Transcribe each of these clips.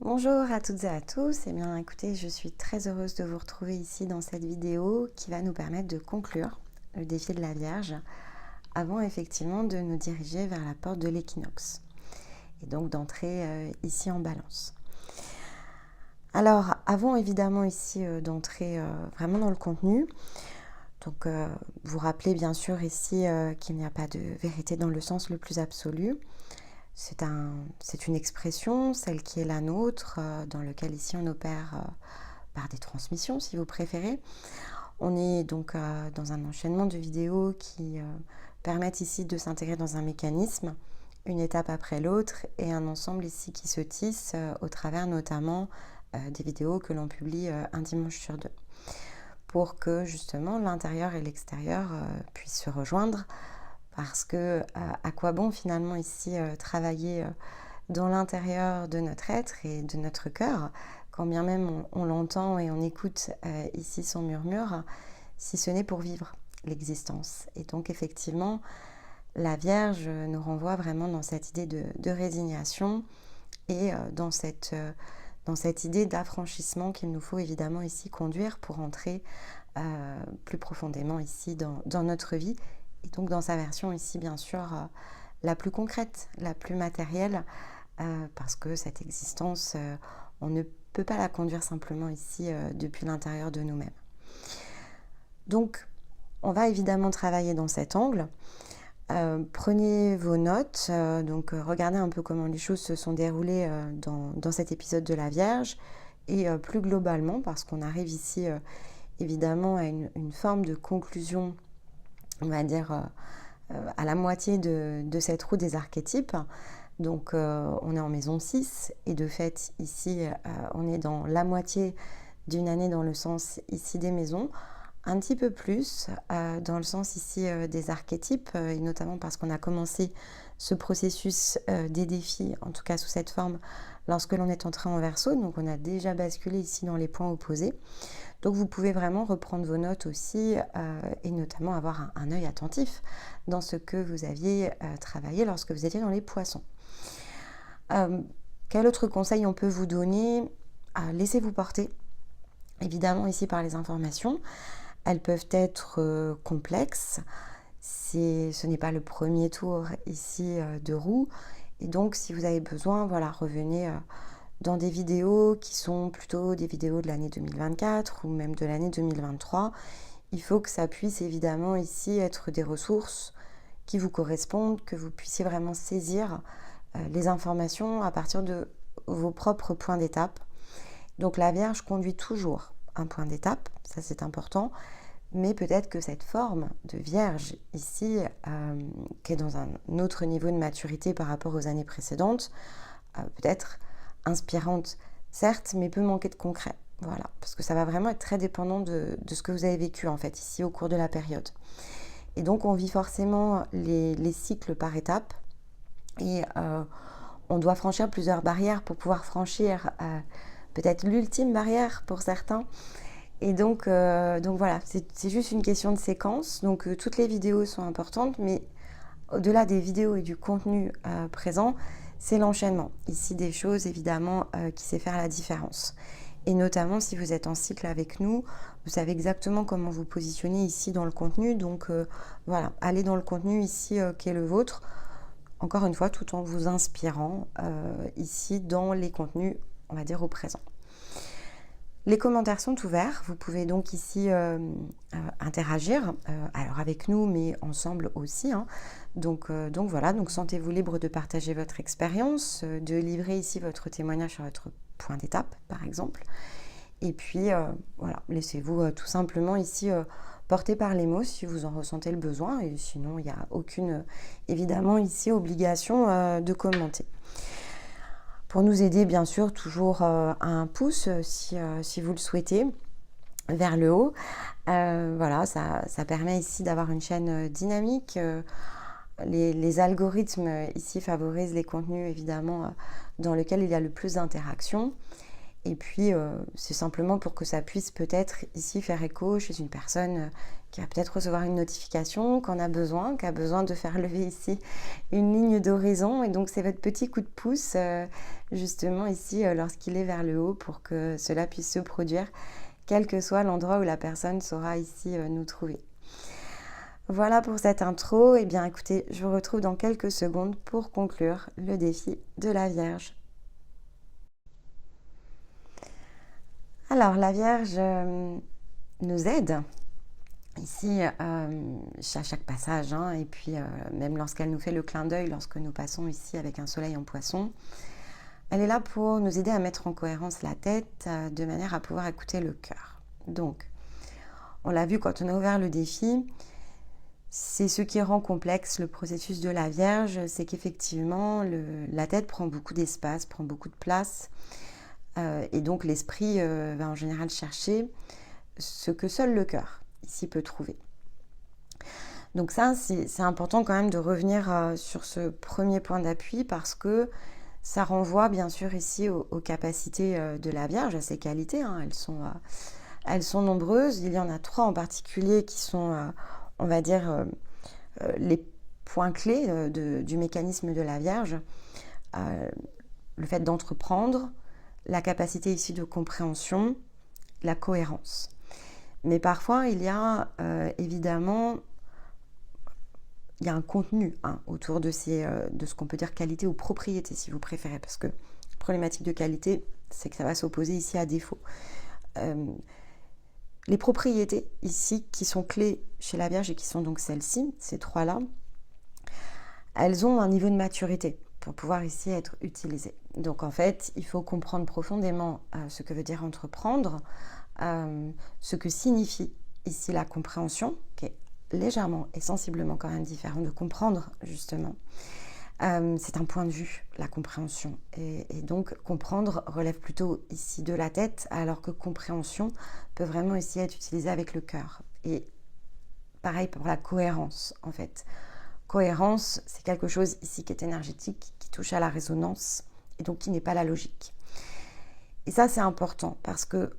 Bonjour à toutes et à tous. Eh bien, écoutez, je suis très heureuse de vous retrouver ici dans cette vidéo qui va nous permettre de conclure le défi de la Vierge avant effectivement de nous diriger vers la porte de l'équinoxe et donc d'entrer ici en Balance. Alors, avant évidemment ici d'entrer vraiment dans le contenu, donc vous rappelez bien sûr ici qu'il n'y a pas de vérité dans le sens le plus absolu. C'est une expression, celle qui est la nôtre, dans laquelle ici on opère par des transmissions, si vous préférez. On est donc dans un enchaînement de vidéos qui permettent ici de s'intégrer dans un mécanisme, une étape après l'autre, et un ensemble ici qui se tisse au travers notamment des vidéos que l'on publie un dimanche sur deux, pour que justement l'intérieur et l'extérieur puissent se rejoindre. Parce que à quoi bon finalement ici travailler dans l'intérieur de notre être et de notre cœur, quand bien même on l'entend et on écoute ici son murmure, si ce n'est pour vivre l'existence. Et donc effectivement, la Vierge nous renvoie vraiment dans cette idée de résignation et dans cette idée d'affranchissement qu'il nous faut évidemment ici conduire pour entrer plus profondément ici dans notre vie. Et donc dans sa version ici, bien sûr, la plus concrète, la plus matérielle, parce que cette existence, on ne peut pas la conduire simplement ici depuis l'intérieur de nous-mêmes. Donc, on va évidemment travailler dans cet angle. Prenez vos notes, regardez un peu comment les choses se sont déroulées dans cet épisode de la Vierge, et plus globalement, parce qu'on arrive ici évidemment à une forme de conclusion, on va dire, à la moitié de cette roue des archétypes. Donc, on est en maison 6, et de fait, ici, on est dans la moitié d'une année dans le sens ici des maisons, un petit peu plus dans le sens ici des archétypes, et notamment parce qu'on a commencé ce processus des défis, en tout cas sous cette forme, lorsque l'on est entré en Verseau. Donc, on a déjà basculé ici dans les points opposés. Donc vous pouvez vraiment reprendre vos notes aussi et notamment avoir un œil attentif dans ce que vous aviez travaillé lorsque vous étiez dans les poissons. Quel autre conseil on peut vous donner? Laissez-vous porter, évidemment ici par les informations. Elles peuvent être complexes. Ce n'est pas le premier tour ici de roue. Et donc si vous avez besoin, voilà, revenez dans des vidéos qui sont plutôt des vidéos de l'année 2024 ou même de l'année 2023. Il faut que ça puisse évidemment ici être des ressources qui vous correspondent, que vous puissiez vraiment saisir les informations à partir de vos propres points d'étape. Donc la Vierge conduit toujours un point d'étape, ça c'est important, mais peut-être que cette forme de Vierge ici, qui est dans un autre niveau de maturité par rapport aux années précédentes, peut-être inspirante, certes, mais peut manquer de concret. Voilà, parce que ça va vraiment être très dépendant de ce que vous avez vécu, en fait, ici, au cours de la période. Et donc, on vit forcément les cycles par étapes, et on doit franchir plusieurs barrières pour pouvoir franchir peut-être l'ultime barrière pour certains. Et donc voilà, c'est juste une question de séquence. Donc, toutes les vidéos sont importantes, mais au-delà des vidéos et du contenu présent, c'est l'enchaînement. Ici, des choses, évidemment, qui sait faire la différence. Et notamment, si vous êtes en cycle avec nous, vous savez exactement comment vous positionner ici dans le contenu. Donc, voilà, allez dans le contenu ici qui est le vôtre. Encore une fois, tout en vous inspirant ici dans les contenus, on va dire, au présent. Les commentaires sont ouverts. Vous pouvez donc ici interagir, alors avec nous, mais ensemble aussi. Donc voilà, donc sentez-vous libre de partager votre expérience, de livrer ici votre témoignage sur votre point d'étape, par exemple. Et puis, voilà, laissez-vous tout simplement ici porter par les mots si vous en ressentez le besoin. Et sinon, il n'y a aucune, évidemment, ici, obligation de commenter. Pour nous aider, bien sûr, toujours un pouce si vous le souhaitez, vers le haut. Voilà, ça permet ici d'avoir une chaîne dynamique. Les algorithmes ici favorisent les contenus, évidemment, dans lesquels il y a le plus d'interaction. Et puis, c'est simplement pour que ça puisse peut-être ici faire écho chez une personne qui va peut-être recevoir une notification, qui a besoin de faire lever ici une ligne d'horizon. Et donc, c'est votre petit coup de pouce, justement ici, lorsqu'il est vers le haut, pour que cela puisse se produire, quel que soit l'endroit où la personne saura ici nous trouver. Voilà pour cette intro. Eh bien, écoutez, je vous retrouve dans quelques secondes pour conclure le défi de la Vierge. Alors, la Vierge nous aide ici à chaque passage, hein, et puis même lorsqu'elle nous fait le clin d'œil, lorsque nous passons ici avec un soleil en poisson, elle est là pour nous aider à mettre en cohérence la tête de manière à pouvoir écouter le cœur. Donc, on l'a vu quand on a ouvert le défi, c'est ce qui rend complexe le processus de la Vierge, c'est qu'effectivement, la tête prend beaucoup d'espace, prend beaucoup de place. Et donc l'esprit va en général chercher ce que seul le cœur ici peut trouver. Donc ça, c'est important quand même de revenir sur ce premier point d'appui parce que ça renvoie bien sûr ici aux capacités de la Vierge, à ses qualités. Hein. Elles sont nombreuses. Il y en a 3 en particulier qui sont, on va dire, les points clés du mécanisme de la Vierge. Le fait d'entreprendre, la capacité ici de compréhension, la cohérence. Mais parfois, il y a évidemment il y a un contenu autour de ce qu'on peut dire qualité ou propriété, si vous préférez, parce que la problématique de qualité, c'est que ça va s'opposer ici à défaut. Les propriétés ici qui sont clés chez la Vierge et qui sont donc celles-ci, ces 3-là, elles ont un niveau de maturité pour pouvoir ici être utilisées. Donc en fait, il faut comprendre profondément ce que veut dire entreprendre, ce que signifie ici la compréhension, qui est légèrement et sensiblement quand même différent de comprendre justement. C'est un point de vue, la compréhension. Et donc comprendre relève plutôt ici de la tête, alors que compréhension peut vraiment ici être utilisée avec le cœur. Et pareil pour la cohérence en fait. Cohérence, c'est quelque chose ici qui est énergétique, qui touche à la résonance et donc qui n'est pas la logique. Et ça, c'est important parce que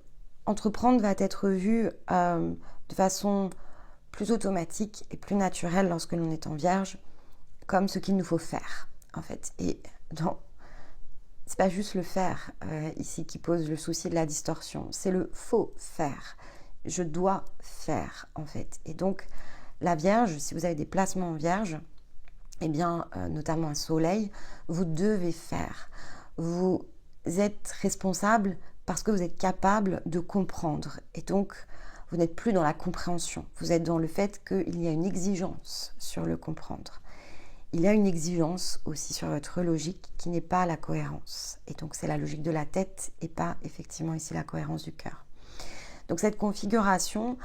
entreprendre va être vu de façon plus automatique et plus naturelle lorsque l'on est en Vierge, comme ce qu'il nous faut faire, en fait. Et c'est pas juste le faire ici qui pose le souci de la distorsion, c'est le faut faire. Je dois faire, en fait. Et donc, la Vierge, si vous avez des placements en Vierge, eh bien, notamment un soleil, vous devez faire. Vous êtes responsable parce que vous êtes capable de comprendre. Et donc, vous n'êtes plus dans la compréhension. Vous êtes dans le fait qu'il y a une exigence sur le comprendre. Il y a une exigence aussi sur votre logique qui n'est pas la cohérence. Et donc, c'est la logique de la tête et pas effectivement ici la cohérence du cœur. Donc, cette configuration,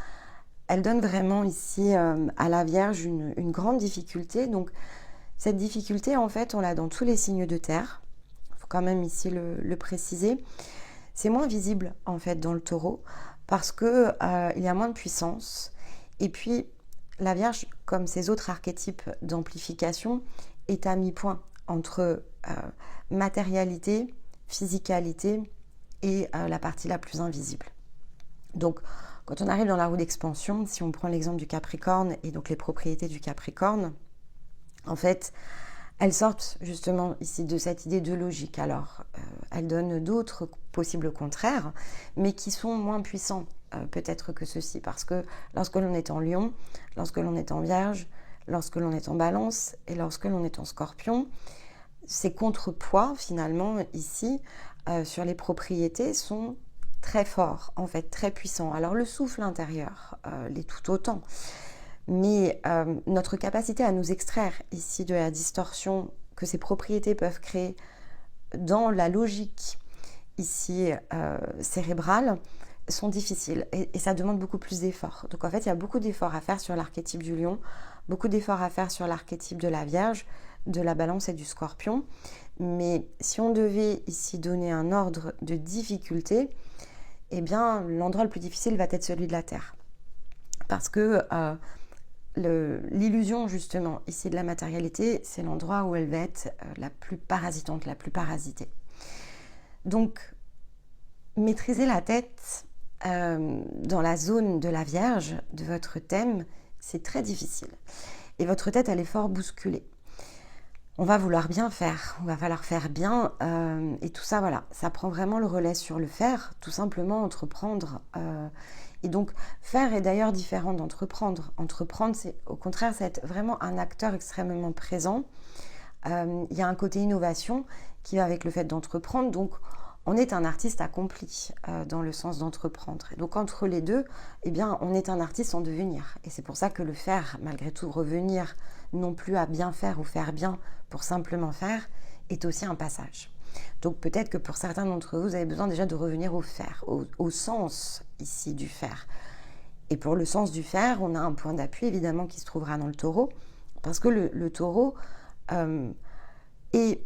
elle donne vraiment ici à la Vierge une grande difficulté. Donc, cette difficulté, en fait, on l'a dans tous les signes de terre. Il faut quand même ici le préciser. C'est moins visible, en fait, dans le Taureau parce qu'il y a moins de puissance. Et puis, la Vierge, comme ses autres archétypes d'amplification, est à mi-point entre matérialité, physicalité et la partie la plus invisible. Donc, quand on arrive dans la roue d'expansion, si on prend l'exemple du Capricorne et donc les propriétés du Capricorne, en fait, elles sortent justement ici de cette idée de logique. Alors, elles donnent d'autres possibles contraires, mais qui sont moins puissants peut-être que ceux-ci, parce que lorsque l'on est en Lion, lorsque l'on est en Vierge, lorsque l'on est en Balance et lorsque l'on est en Scorpion, ces contrepoids finalement ici sur les propriétés sont très forts, en fait très puissants. Alors le souffle intérieur l'est tout autant. Mais notre capacité à nous extraire ici de la distorsion que ces propriétés peuvent créer dans la logique ici cérébrale sont difficiles et ça demande beaucoup plus d'efforts. Donc en fait, il y a beaucoup d'efforts à faire sur l'archétype du lion, beaucoup d'efforts à faire sur l'archétype de la Vierge, de la Balance et du Scorpion. Mais si on devait ici donner un ordre de difficulté, eh bien l'endroit le plus difficile va être celui de la Terre. Parce que l'illusion justement ici de la matérialité, c'est l'endroit où elle va être la plus parasitante, la plus parasitée. Donc Maîtriser la tête dans la zone de la Vierge, de votre thème, c'est très difficile. Et votre tête, elle est fort bousculée. On va vouloir bien faire, on va falloir faire bien, et tout ça, voilà, ça prend vraiment le relais sur le faire, tout simplement entreprendre. Et donc, faire est d'ailleurs différent d'entreprendre. Entreprendre, c'est au contraire, c'est être vraiment un acteur extrêmement présent. Il y a un côté innovation qui va avec le fait d'entreprendre, donc on est un artiste accompli dans le sens d'entreprendre. Et donc entre les deux, eh bien, on est un artiste en devenir. Et c'est pour ça que le faire, malgré tout, revenir non plus à bien faire ou faire bien pour simplement faire, est aussi un passage. Donc peut-être que pour certains d'entre vous, vous avez besoin déjà de revenir au faire, au sens ici du faire. Et pour le sens du faire, on a un point d'appui évidemment qui se trouvera dans le taureau, parce que le taureau est,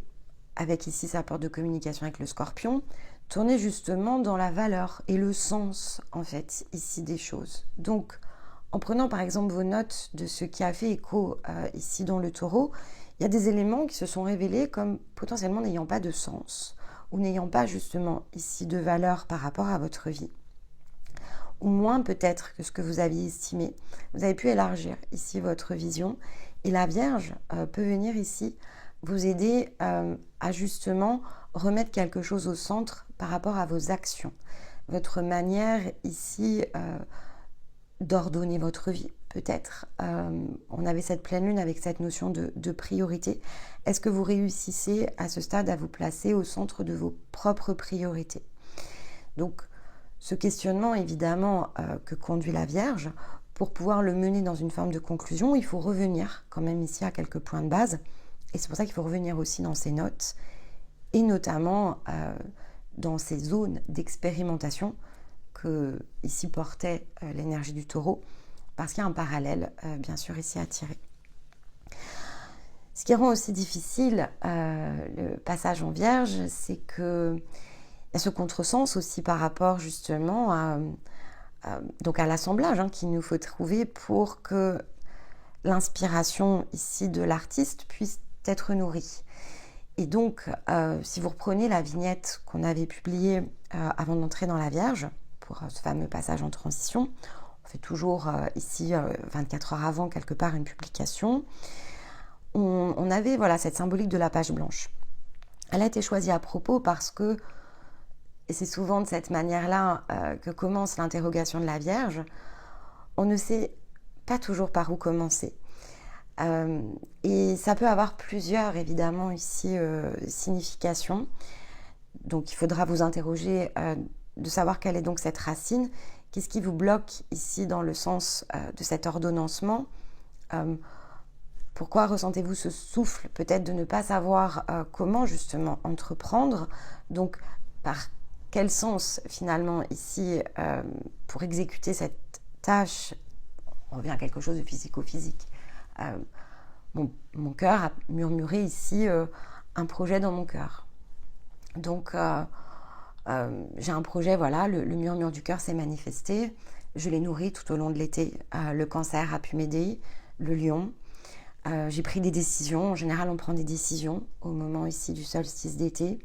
avec ici sa porte de communication avec le scorpion, tourné justement dans la valeur et le sens en fait ici des choses. Donc en prenant par exemple vos notes de ce qui a fait écho ici dans le taureau, il y a des éléments qui se sont révélés comme potentiellement n'ayant pas de sens ou n'ayant pas justement ici de valeur par rapport à votre vie. Ou moins peut-être que ce que vous aviez estimé. Vous avez pu élargir ici votre vision et la Vierge peut venir ici vous aider à justement remettre quelque chose au centre par rapport à vos actions. Votre manière ici d'ordonner votre vie, peut-être. On avait cette pleine lune avec cette notion de priorité. Est-ce que vous réussissez à ce stade à vous placer au centre de vos propres priorités? Donc, ce questionnement, évidemment, que conduit la Vierge, pour pouvoir le mener dans une forme de conclusion, il faut revenir quand même ici à quelques points de base. Et c'est pour ça qu'il faut revenir aussi dans ces notes, et notamment dans ces zones d'expérimentation que ici portait l'énergie du taureau, parce qu'il y a un parallèle, bien sûr, ici à tirer. Ce qui rend aussi difficile le passage en Vierge, c'est que il y a ce contresens aussi par rapport justement donc à l'assemblage qu'il nous faut trouver pour que l'inspiration ici de l'artiste puisse être nourrie. Et donc, si vous reprenez la vignette qu'on avait publiée avant d'entrer dans la Vierge, pour ce fameux passage en transition, on fait toujours ici 24 heures avant quelque part une publication, on avait voilà, cette symbolique de la page blanche. Elle a été choisie à propos parce que, et c'est souvent de cette manière-là que commence l'interrogation de la Vierge, on ne sait pas toujours par où commencer. Et ça peut avoir plusieurs, évidemment, ici, significations. Donc, il faudra vous interroger de savoir quelle est donc cette racine. Qu'est-ce qui vous bloque ici dans le sens de cet ordonnancement? Pourquoi ressentez-vous ce souffle peut-être de ne pas savoir comment justement entreprendre? Donc, par quel sens finalement ici pour exécuter cette tâche? On revient à quelque chose de physico-physique. Mon cœur a murmuré ici un projet dans mon cœur. Donc, j'ai un projet, voilà, le murmure du cœur s'est manifesté. Je l'ai nourri tout au long de l'été. Le cancer a pu m'aider, le lion. J'ai pris des décisions. En général, on prend des décisions au moment ici du solstice d'été.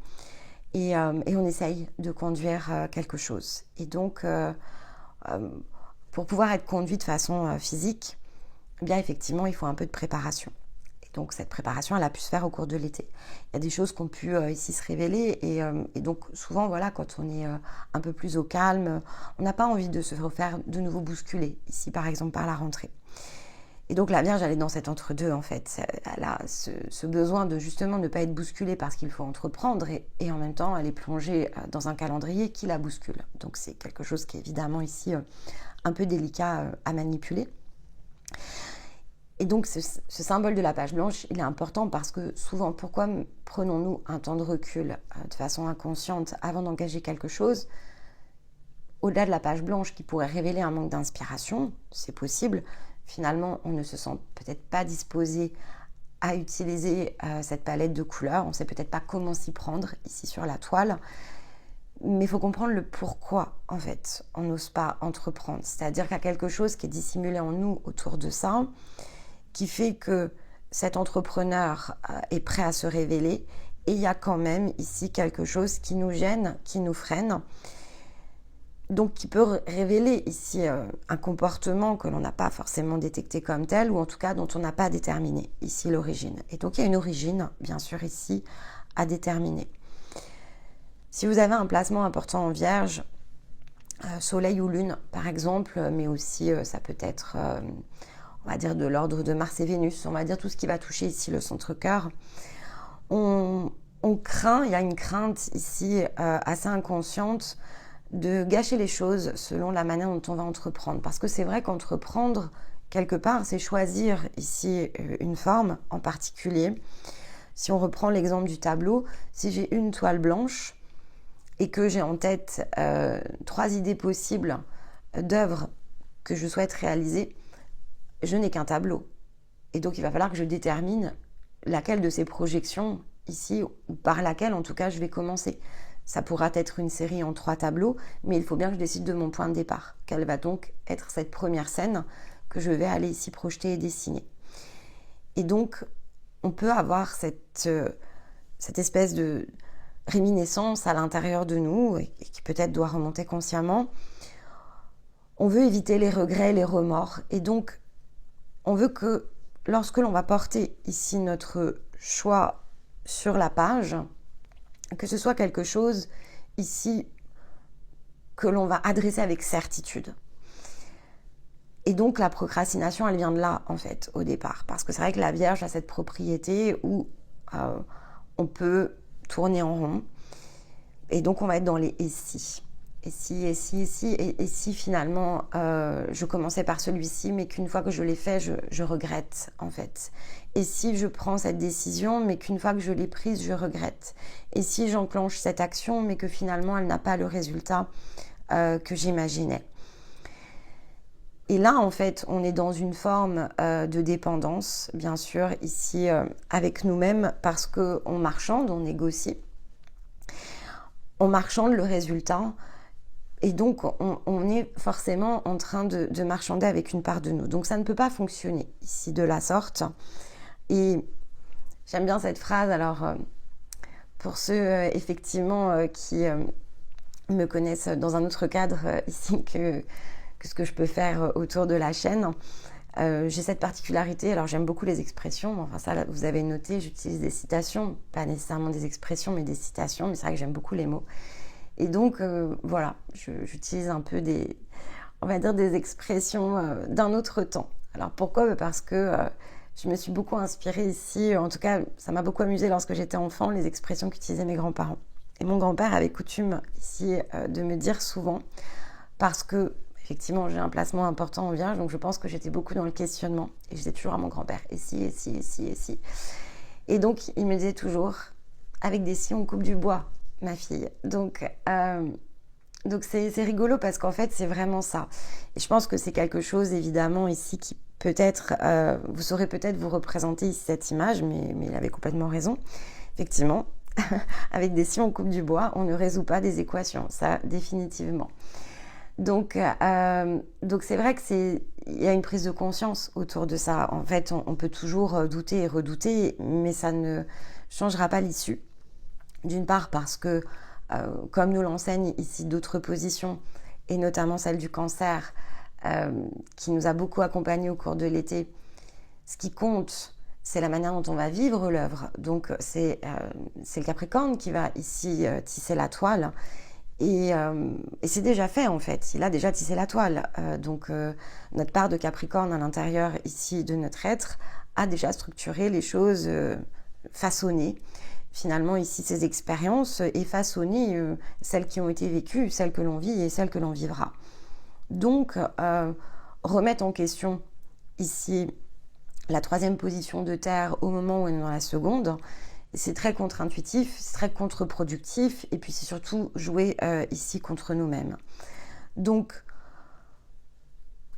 Et on essaye de conduire quelque chose. Et donc, pour pouvoir être conduit de façon physique, eh bien effectivement, il faut un peu de préparation. Et donc, cette préparation, elle a pu se faire au cours de l'été. Il y a des choses qui ont pu ici se révéler. Et donc, souvent, voilà, quand on est un peu plus au calme, on n'a pas envie de se refaire de nouveau bousculer. Ici, par exemple, par la rentrée. Et donc, la Vierge, elle est dans cet entre-deux, en fait. Elle a ce besoin de justement ne pas être bousculée parce qu'il faut entreprendre. Et en même temps, elle est plongée dans un calendrier qui la bouscule. Donc, c'est quelque chose qui est évidemment ici un peu délicat à manipuler. Et donc, ce symbole de la page blanche, il est important parce que souvent, pourquoi prenons-nous un temps de recul de façon inconsciente avant d'engager quelque chose? Au-delà de la page blanche qui pourrait révéler un manque d'inspiration, c'est possible, finalement, on ne se sent peut-être pas disposé à utiliser cette palette de couleurs, on ne sait peut-être pas comment s'y prendre ici sur la toile, mais il faut comprendre le pourquoi, en fait, on n'ose pas entreprendre. C'est-à-dire qu'il y a quelque chose qui est dissimulé en nous autour de ça, qui fait que cet entrepreneur est prêt à se révéler et il y a quand même ici quelque chose qui nous gêne, qui nous freine. donc qui peut révéler ici un comportement que l'on n'a pas forcément détecté comme tel, ou en tout cas dont on n'a pas déterminé ici l'origine. Et donc il y a une origine, bien sûr, ici à déterminer. Si vous avez un placement important en Vierge, Soleil ou Lune par exemple, mais aussi ça peut être, on va dire, de l'ordre de Mars et Vénus, on va dire tout ce qui va toucher ici le centre-cœur, on craint, il y a une crainte ici assez inconsciente de gâcher les choses selon la manière dont on va entreprendre. Parce que c'est vrai qu'entreprendre, quelque part, c'est choisir ici une forme en particulier. Si on reprend l'exemple du tableau, si j'ai une toile blanche et que j'ai en tête 3 idées possibles d'œuvres que je souhaite réaliser, je n'ai qu'un tableau. Et donc il va falloir que je détermine laquelle de ces projections ici, ou par laquelle en tout cas je vais commencer. Ça pourra être une série en 3 tableaux, mais il faut bien que je décide de mon point de départ. Quelle va donc être cette première scène que je vais aller ici projeter et dessiner. Et donc, on peut avoir cette espèce de réminiscence à l'intérieur de nous, et qui peut-être doit remonter consciemment. On veut éviter les regrets, les remords, et donc, on veut que lorsque l'on va porter ici notre choix sur la page, que ce soit quelque chose ici que l'on va adresser avec certitude. Et donc la procrastination, elle vient de là en fait au départ, parce que c'est vrai que la Vierge a cette propriété où on peut tourner en rond, et donc on va être dans les et si. Et si finalement je commençais par celui-ci, mais qu'une fois que je l'ai fait, je regrette en fait. Et si je prends cette décision, mais qu'une fois que je l'ai prise, je regrette. Et si j'enclenche cette action, mais que finalement elle n'a pas le résultat que j'imaginais. Et là, en fait, on est dans une forme de dépendance, bien sûr, ici avec nous-mêmes, parce qu'on marchande, on négocie. On marchande le résultat. Et donc, on est forcément en train de marchander avec une part de nous. Donc, ça ne peut pas fonctionner ici de la sorte. Et j'aime bien cette phrase. Alors, pour ceux, effectivement, qui me connaissent dans un autre cadre ici que ce que je peux faire autour de la chaîne, j'ai cette particularité. Alors, j'aime beaucoup les expressions. Enfin, ça, vous avez noté, j'utilise des citations. Pas nécessairement des expressions, mais des citations. Mais c'est vrai que j'aime beaucoup les mots. Et donc, voilà, j'utilise un peu on va dire des expressions d'un autre temps. Alors, pourquoi ? Parce que je me suis beaucoup inspirée ici. En tout cas, ça m'a beaucoup amusée lorsque j'étais enfant, les expressions qu'utilisaient mes grands-parents. Et mon grand-père avait coutume ici de me dire souvent, parce que, effectivement, j'ai un placement important en Vierge, donc je pense que j'étais beaucoup dans le questionnement. Et je disais toujours à mon grand-père, et si. Et donc, il me disait toujours, avec des si, on coupe du bois, ma fille. Donc c'est rigolo parce qu'en fait, c'est vraiment ça. Et je pense que c'est quelque chose, évidemment, ici, qui peut-être, vous saurez peut-être vous représenter ici cette image, mais il avait complètement raison. Effectivement, avec des si, on coupe du bois, on ne résout pas des équations, ça, définitivement. Donc c'est vrai qu'il y a une prise de conscience autour de ça. En fait, on peut toujours douter et redouter, mais ça ne changera pas l'issue. D'une part parce que, comme nous l'enseignent ici d'autres positions, et notamment celle du Cancer, qui nous a beaucoup accompagnés au cours de l'été, ce qui compte, c'est la manière dont on va vivre l'œuvre. Donc c'est le Capricorne qui va ici tisser la toile, et c'est déjà fait en fait, il a déjà tissé la toile. Donc notre part de Capricorne à l'intérieur ici de notre être a déjà structuré les choses, façonnées. Finalement, ici, ces expériences et façonner celles qui ont été vécues, celles que l'on vit et celles que l'on vivra. Donc, remettre en question ici la 3e position de Terre au moment où on est dans la seconde, c'est très contre-intuitif, c'est très contre-productif, et puis c'est surtout jouer ici contre nous-mêmes. Donc,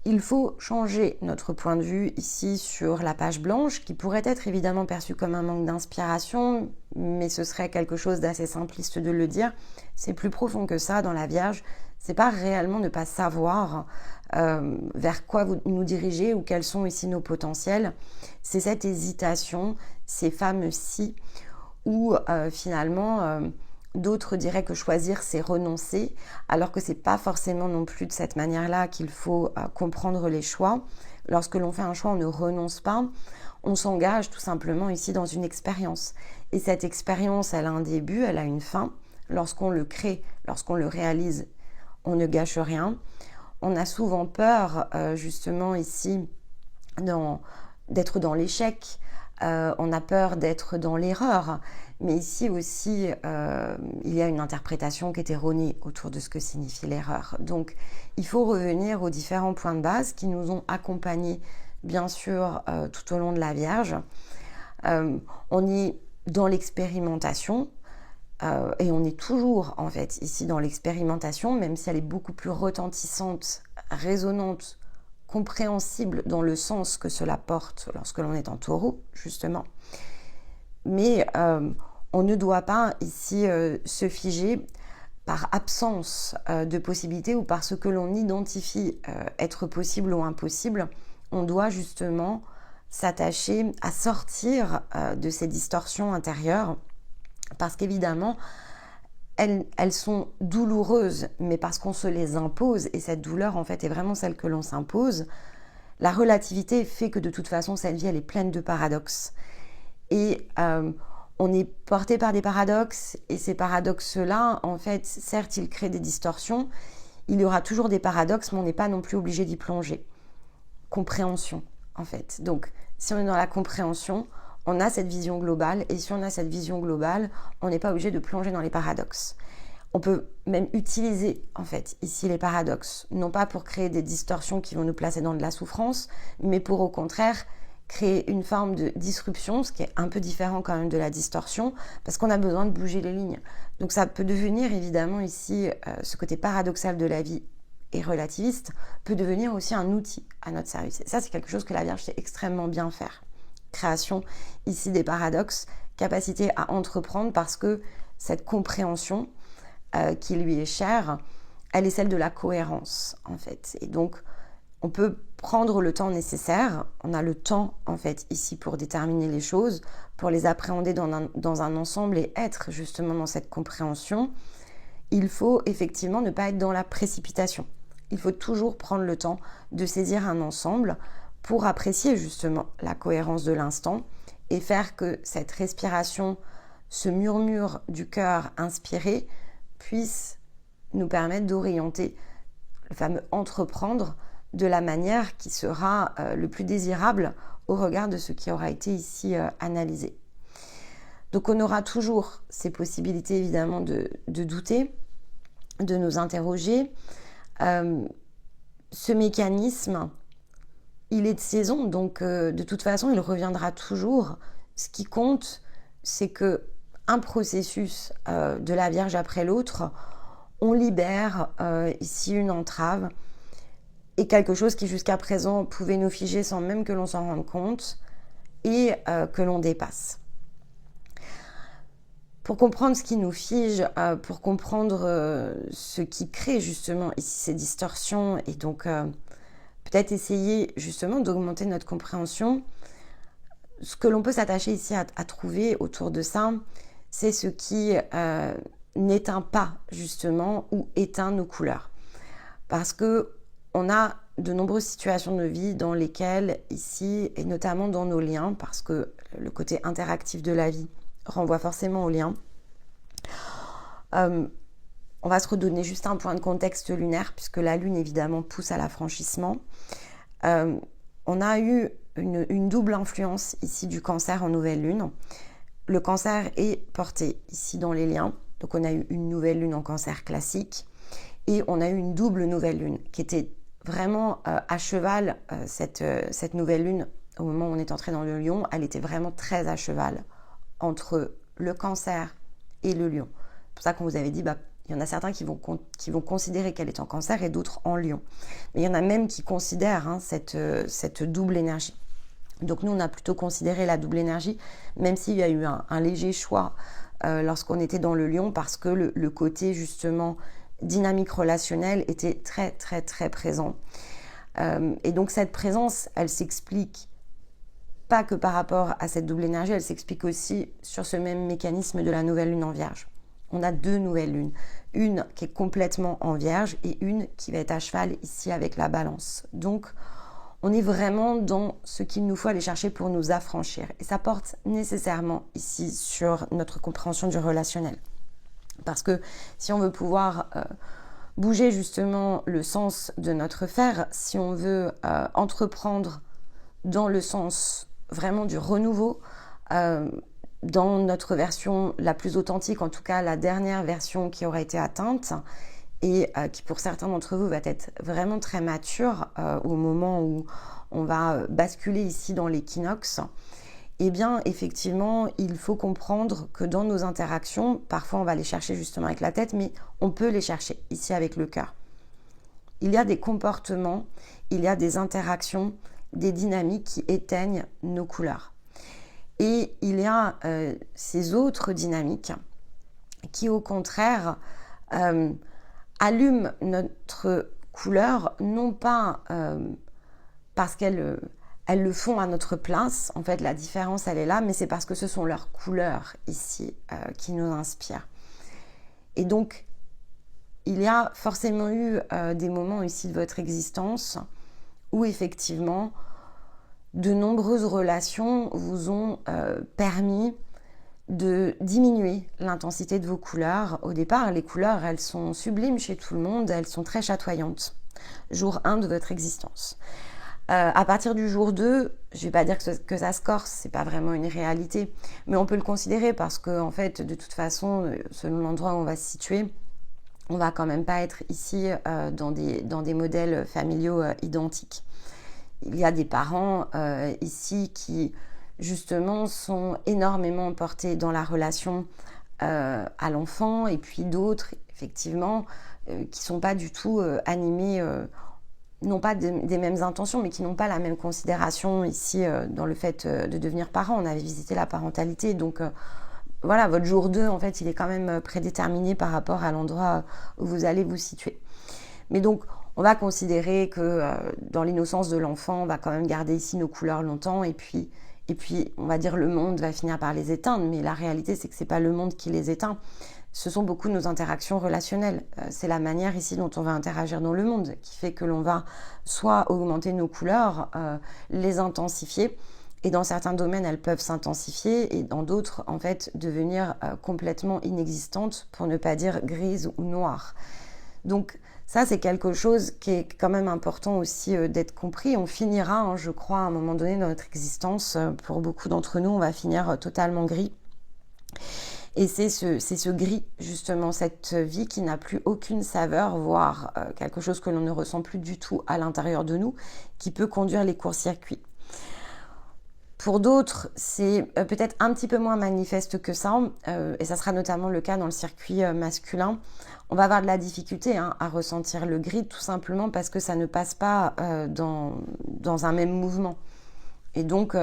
il faut changer notre point de vue ici sur la page blanche, qui pourrait être évidemment perçue comme un manque d'inspiration, mais ce serait quelque chose d'assez simpliste de le dire. C'est plus profond que ça dans la Vierge. C'est pas réellement ne pas savoir vers quoi vous nous dirigez ou quels sont ici nos potentiels. C'est cette hésitation, ces fameux si, où finalement D'autres diraient que choisir, c'est renoncer, alors que c'est pas forcément non plus de cette manière-là qu'il faut comprendre les choix. Lorsque l'on fait un choix, on ne renonce pas, on s'engage tout simplement ici dans une expérience. Et cette expérience, elle a un début, elle a une fin. Lorsqu'on le crée, lorsqu'on le réalise, on ne gâche rien. On a souvent peur, justement ici, d'être dans l'échec. On a peur d'être dans l'erreur. Mais ici aussi, il y a une interprétation qui est erronée autour de ce que signifie l'erreur. Donc, il faut revenir aux différents points de base qui nous ont accompagnés, bien sûr, tout au long de la Vierge. On est dans l'expérimentation, et on est toujours, en fait, ici dans l'expérimentation, même si elle est beaucoup plus retentissante, résonante, compréhensible dans le sens que cela porte lorsque l'on est en taureau, justement. Mais on ne doit pas ici se figer par absence de possibilités ou par ce que l'on identifie être possible ou impossible. On doit justement s'attacher à sortir de ces distorsions intérieures parce qu'évidemment, elles sont douloureuses, mais parce qu'on se les impose, et cette douleur en fait est vraiment celle que l'on s'impose. La relativité fait que de toute façon, cette vie, elle est pleine de paradoxes. Et on est porté par des paradoxes, et ces paradoxes-là, en fait, certes, ils créent des distorsions, il y aura toujours des paradoxes, mais on n'est pas non plus obligé d'y plonger. Compréhension, en fait. Donc, si on est dans la compréhension, on a cette vision globale, et si on a cette vision globale, on n'est pas obligé de plonger dans les paradoxes. On peut même utiliser, en fait, ici les paradoxes, non pas pour créer des distorsions qui vont nous placer dans de la souffrance, mais pour, au contraire, créer une forme de disruption, ce qui est un peu différent quand même de la distorsion, parce qu'on a besoin de bouger les lignes. Donc ça peut devenir, évidemment, ici, ce côté paradoxal de la vie et relativiste, peut devenir aussi un outil à notre service. Et ça, c'est quelque chose que la Vierge sait extrêmement bien faire. Création, ici, des paradoxes, capacité à entreprendre, parce que cette compréhension qui lui est chère, elle est celle de la cohérence, en fait. Et donc, on peut prendre le temps nécessaire, on a le temps, en fait, ici, pour déterminer les choses, pour les appréhender dans un ensemble et être, justement, dans cette compréhension. Il faut, effectivement, ne pas être dans la précipitation. Il faut toujours prendre le temps de saisir un ensemble pour apprécier, justement, la cohérence de l'instant et faire que cette respiration, ce murmure du cœur inspiré, puisse nous permettre d'orienter le fameux entreprendre de la manière qui sera le plus désirable au regard de ce qui aura été ici analysé. Donc on aura toujours ces possibilités évidemment de douter, de nous interroger. Ce mécanisme, il est de saison, donc de toute façon il reviendra toujours. Ce qui compte, c'est que un processus de la Vierge après l'autre, on libère ici une entrave et quelque chose qui jusqu'à présent pouvait nous figer sans même que l'on s'en rende compte et que l'on dépasse. Pour comprendre ce qui nous fige, pour comprendre ce qui crée justement ici ces distorsions et donc peut-être essayer justement d'augmenter notre compréhension, ce que l'on peut s'attacher ici à trouver autour de ça, c'est ce qui n'éteint pas justement ou éteint nos couleurs. Parce que on a de nombreuses situations de vie dans lesquelles ici, et notamment dans nos liens, parce que le côté interactif de la vie renvoie forcément aux liens, on va se redonner juste un point de contexte lunaire, puisque la Lune évidemment pousse à l'affranchissement. On a eu une double influence ici du Cancer en nouvelle Lune. Le Cancer est porté ici dans les liens, donc on a eu une nouvelle Lune en Cancer classique, et on a eu une double nouvelle Lune qui était vraiment à cheval, cette nouvelle Lune, au moment où on est entré dans le Lion, elle était vraiment très à cheval entre le Cancer et le Lion. C'est pour ça qu'on vous avait dit, il y en a certains qui vont considérer qu'elle est en Cancer et d'autres en Lion. Mais il y en a même qui considèrent cette double énergie. Donc nous, on a plutôt considéré la double énergie, même s'il y a eu un léger choix lorsqu'on était dans le Lion, parce que le côté justement dynamique relationnelle était très très très présent. Et donc cette présence, elle s'explique pas que par rapport à cette double énergie, elle s'explique aussi sur ce même mécanisme de la nouvelle Lune en Vierge. on a 2 nouvelles lunes. Une qui est complètement en Vierge et une qui va être à cheval ici avec la Balance. Donc, on est vraiment dans ce qu'il nous faut aller chercher pour nous affranchir. Et ça porte nécessairement ici sur notre compréhension du relationnel. Parce que si on veut pouvoir bouger justement le sens de notre faire, si on veut entreprendre dans le sens vraiment du renouveau, dans notre version la plus authentique, en tout cas la dernière version qui aura été atteinte et qui pour certains d'entre vous va être vraiment très mature au moment où on va basculer ici dans l'équinoxe, eh bien effectivement il faut comprendre que dans nos interactions, parfois on va les chercher justement avec la tête, mais on peut les chercher ici avec le cœur. Il y a des comportements, il y a des interactions, des dynamiques qui éteignent nos couleurs. Et il y a ces autres dynamiques qui, au contraire, allument notre couleur, non pas parce qu'elles le font à notre place. En fait, la différence, elle est là, mais c'est parce que ce sont leurs couleurs ici qui nous inspirent. Et donc, il y a forcément eu des moments ici de votre existence où, effectivement, de nombreuses relations vous ont permis de diminuer l'intensité de vos couleurs. Au départ, les couleurs, elles sont sublimes chez tout le monde, elles sont très chatoyantes. Jour 1 de votre existence. À partir du jour 2, je ne vais pas dire que ça se corse, c'est pas vraiment une réalité, mais on peut le considérer parce que, en fait, de toute façon, selon l'endroit où on va se situer, on va quand même pas être ici dans des modèles familiaux identiques. Il y a des parents ici qui, justement, sont énormément portés dans la relation à l'enfant, et puis d'autres, effectivement, qui ne sont pas du tout animés, non pas des mêmes intentions, mais qui n'ont pas la même considération ici dans le fait de devenir parent. On avait visité la parentalité, donc voilà, votre jour 2, en fait, il est quand même prédéterminé par rapport à l'endroit où vous allez vous situer. Mais donc, on va considérer que dans l'innocence de l'enfant, on va quand même garder ici nos couleurs longtemps et puis on va dire le monde va finir par les éteindre. Mais la réalité, c'est que ce n'est pas le monde qui les éteint. Ce sont beaucoup nos interactions relationnelles. C'est la manière ici dont on va interagir dans le monde qui fait que l'on va soit augmenter nos couleurs, les intensifier. Et dans certains domaines, elles peuvent s'intensifier et dans d'autres, en fait, devenir complètement inexistantes, pour ne pas dire grises ou noires. Donc, ça, c'est quelque chose qui est quand même important aussi d'être compris. On finira, je crois, à un moment donné dans notre existence, pour beaucoup d'entre nous, on va finir totalement gris. Et c'est ce gris, justement, cette vie qui n'a plus aucune saveur, voire quelque chose que l'on ne ressent plus du tout à l'intérieur de nous, qui peut conduire les courts-circuits. Pour d'autres, c'est peut-être un petit peu moins manifeste que ça, et ça sera notamment le cas dans le circuit masculin. On va avoir de la difficulté à ressentir le gris, tout simplement parce que ça ne passe pas dans un même mouvement. Et donc,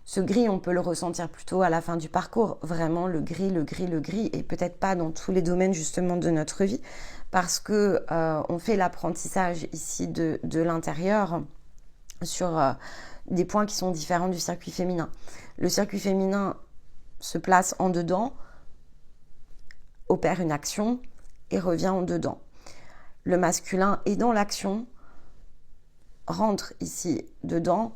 ce gris, on peut le ressentir plutôt à la fin du parcours. Vraiment, le gris, et peut-être pas dans tous les domaines justement de notre vie, parce que on fait l'apprentissage ici de l'intérieur sur des points qui sont différents du circuit féminin. Le circuit féminin se place en dedans, opère une action et revient en dedans. Le masculin est dans l'action, rentre ici dedans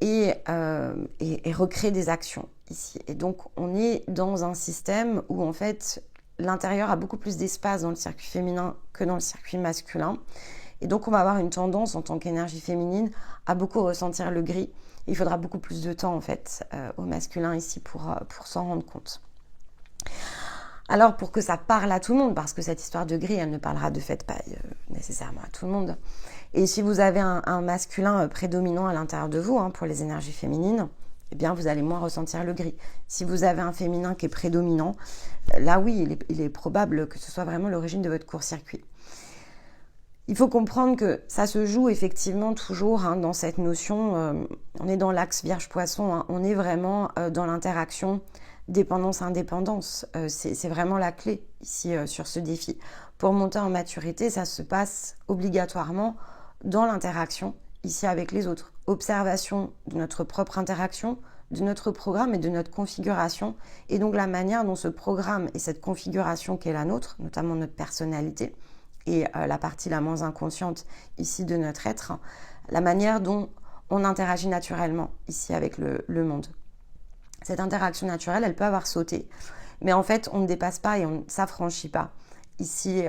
et recrée des actions ici. Et donc on est dans un système où en fait l'intérieur a beaucoup plus d'espace dans le circuit féminin que dans le circuit masculin. Et donc, on va avoir une tendance en tant qu'énergie féminine à beaucoup ressentir le gris. Il faudra beaucoup plus de temps, en fait, au masculin ici pour s'en rendre compte. Alors, pour que ça parle à tout le monde, parce que cette histoire de gris, elle ne parlera de fait pas nécessairement à tout le monde. Et si vous avez un masculin prédominant à l'intérieur de vous, pour les énergies féminines, eh bien, vous allez moins ressentir le gris. Si vous avez un féminin qui est prédominant, là, oui, il est probable que ce soit vraiment l'origine de votre court-circuit. Il faut comprendre que ça se joue effectivement toujours dans cette notion, on est dans l'axe Vierge-Poisson, on est vraiment dans l'interaction dépendance-indépendance. C'est vraiment la clé ici sur ce défi. Pour monter en maturité, ça se passe obligatoirement dans l'interaction ici avec les autres. Observation de notre propre interaction, de notre programme et de notre configuration, et donc la manière dont ce programme et cette configuration qui est la nôtre, notamment notre personnalité, et la partie la moins inconsciente ici de notre être, la manière dont on interagit naturellement ici avec le monde. Cette interaction naturelle, elle peut avoir sauté, mais en fait, on ne dépasse pas et on ne s'affranchit pas. Ici,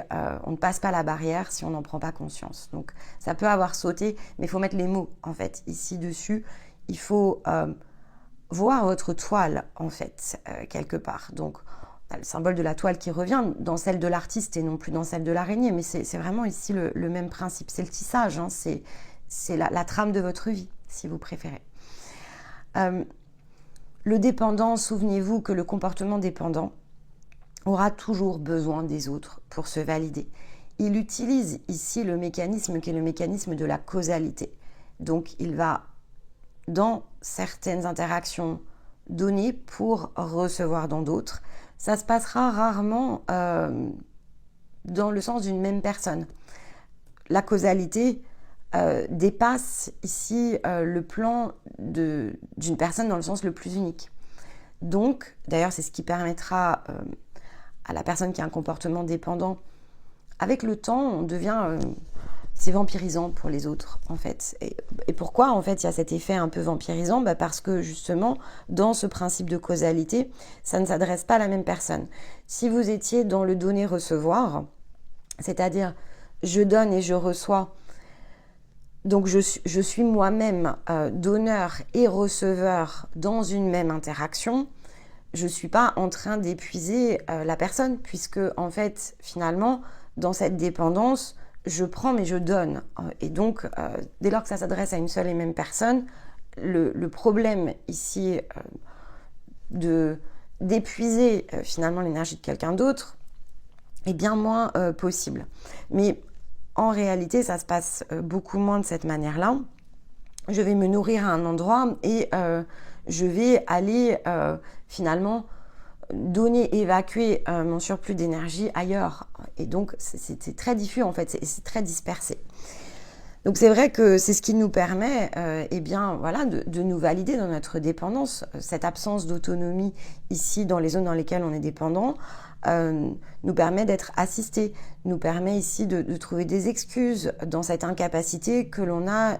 on ne passe pas la barrière si on n'en prend pas conscience. Donc, ça peut avoir sauté, mais il faut mettre les mots, en fait, ici dessus. Il faut voir votre toile, en fait, quelque part. Donc, on a le symbole de la toile qui revient dans celle de l'artiste et non plus dans celle de l'araignée, mais c'est vraiment ici le même principe. C'est le tissage, hein, c'est la trame de votre vie, si vous préférez. Le dépendant, souvenez-vous que le comportement dépendant aura toujours besoin des autres pour se valider. Il utilise ici le mécanisme qui est le mécanisme de la causalité. Donc, il va, dans certaines interactions, donner pour recevoir dans d'autres. Ça se passera rarement dans le sens d'une même personne. La causalité dépasse ici le plan d'une personne dans le sens le plus unique. Donc, d'ailleurs, c'est ce qui permettra à la personne qui a un comportement dépendant, avec le temps, on devient... c'est vampirisant pour les autres, en fait. Et pourquoi, en fait, il y a cet effet un peu vampirisant ? Parce que, justement, dans ce principe de causalité, ça ne s'adresse pas à la même personne. Si vous étiez dans le donner-recevoir, c'est-à-dire je donne et je reçois, donc je suis moi-même donneur et receveur dans une même interaction, je ne suis pas en train d'épuiser la personne, puisque, en fait, finalement, dans cette dépendance, je prends mais je donne. Et donc, dès lors que ça s'adresse à une seule et même personne, le problème ici d'épuiser finalement l'énergie de quelqu'un d'autre est bien moins possible. Mais en réalité, ça se passe beaucoup moins de cette manière-là. Je vais me nourrir à un endroit et je vais aller finalement donner, évacuer mon surplus d'énergie ailleurs. Et donc, c'est très diffus en fait, c'est très dispersé. Donc, c'est vrai que c'est ce qui nous permet de nous valider dans notre dépendance. Cette absence d'autonomie ici, dans les zones dans lesquelles on est dépendant, nous permet d'être assisté, nous permet ici de trouver des excuses dans cette incapacité que l'on a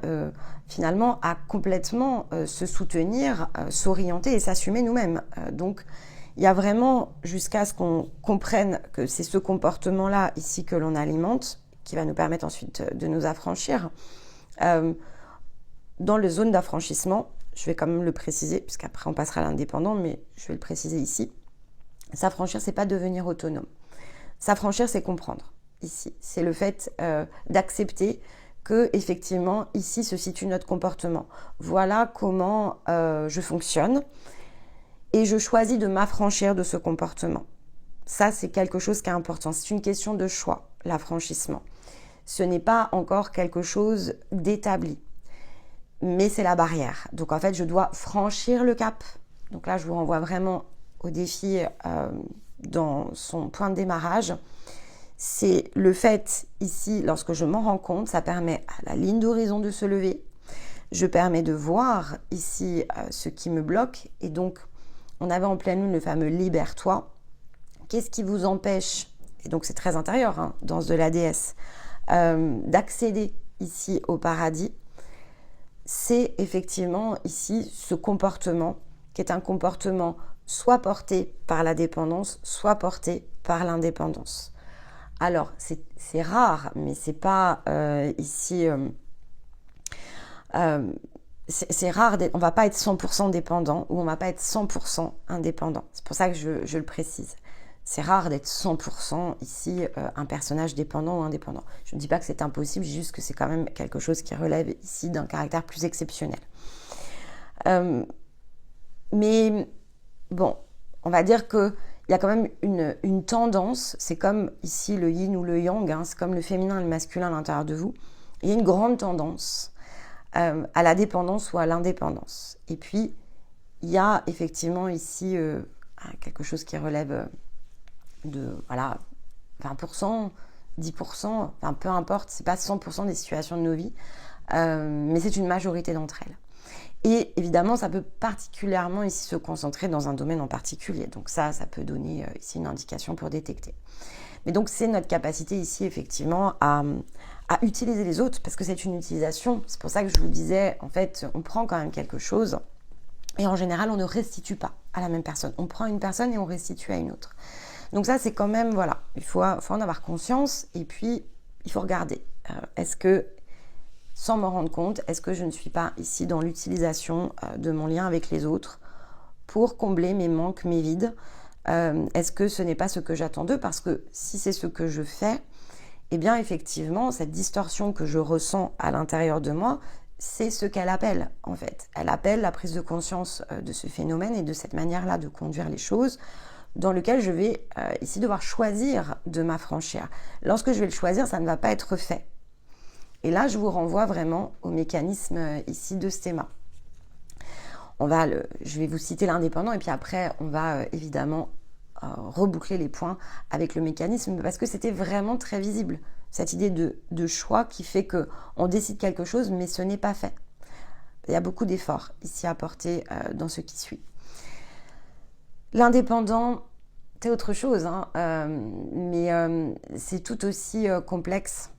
finalement à complètement se soutenir, s'orienter et s'assumer nous-mêmes. Donc, il y a vraiment, jusqu'à ce qu'on comprenne que c'est ce comportement-là ici que l'on alimente, qui va nous permettre ensuite de nous affranchir. Dans les zones d'affranchissement, je vais quand même le préciser, puisqu'après on passera à l'indépendant, mais je vais le préciser ici. S'affranchir, c'est pas devenir autonome. S'affranchir, c'est comprendre. Ici, c'est le fait d'accepter que effectivement ici se situe notre comportement. Voilà comment je fonctionne et je choisis de m'affranchir de ce comportement. Ça, c'est quelque chose qui est important. C'est une question de choix, l'affranchissement. Ce n'est pas encore quelque chose d'établi, mais c'est la barrière. Donc en fait, je dois franchir le cap. Donc là, je vous renvoie vraiment au défi dans son point de démarrage. C'est le fait ici, lorsque je m'en rends compte, ça permet à la ligne d'horizon de se lever. Je permets de voir ici ce qui me bloque. Et donc, on avait en pleine lune le fameux libère-toi. Qu'est-ce qui vous empêche, et donc c'est très intérieur, hein, danse de la déesse, d'accéder ici au paradis? C'est effectivement ici ce comportement qui est un comportement soit porté par la dépendance, soit porté par l'indépendance. Alors, c'est rare, mais c'est pas ici... c'est rare, on ne va pas être 100% dépendant ou on ne va pas être 100% indépendant. C'est pour ça que je le précise. C'est rare d'être 100% ici un personnage dépendant ou indépendant. Je ne dis pas que c'est impossible, je dis juste que c'est quand même quelque chose qui relève ici d'un caractère plus exceptionnel. Mais bon, on va dire qu'il y a quand même une tendance, c'est comme ici le yin ou le yang, hein, c'est comme le féminin et le masculin à l'intérieur de vous. Il y a une grande tendance à la dépendance ou à l'indépendance. Et puis, il y a effectivement ici quelque chose qui relève de 20%, 10%, enfin, peu importe, c'est pas 100% des situations de nos vies, mais c'est une majorité d'entre elles. Et évidemment, ça peut particulièrement ici se concentrer dans un domaine en particulier. Donc ça peut donner ici une indication pour détecter. Mais donc c'est notre capacité ici effectivement à utiliser les autres, parce que c'est une utilisation. C'est pour ça que je vous disais, en fait, on prend quand même quelque chose et en général, on ne restitue pas à la même personne. On prend une personne et on restitue à une autre. Donc ça, c'est quand même, voilà, il faut en avoir conscience et puis il faut regarder. Est-ce que, sans m'en rendre compte, est-ce que je ne suis pas ici dans l'utilisation de mon lien avec les autres pour combler mes manques, mes vides? Est-ce que ce n'est pas ce que j'attends d'eux? Parce que si c'est ce que je fais, eh bien effectivement, cette distorsion que je ressens à l'intérieur de moi, c'est ce qu'elle appelle en fait. Elle appelle la prise de conscience de ce phénomène et de cette manière-là de conduire les choses, dans lequel je vais ici devoir choisir de m'affranchir. Lorsque je vais le choisir, ça ne va pas être fait. Et là, je vous renvoie vraiment au mécanisme ici de Stéma. Je vais vous citer l'indépendant et puis après, on va évidemment reboucler les points avec le mécanisme parce que c'était vraiment très visible, cette idée de choix qui fait qu'on décide quelque chose mais ce n'est pas fait. Il y a beaucoup d'efforts ici à porter dans ce qui suit. L'indépendant, c'est autre chose, hein, mais c'est tout aussi complexe.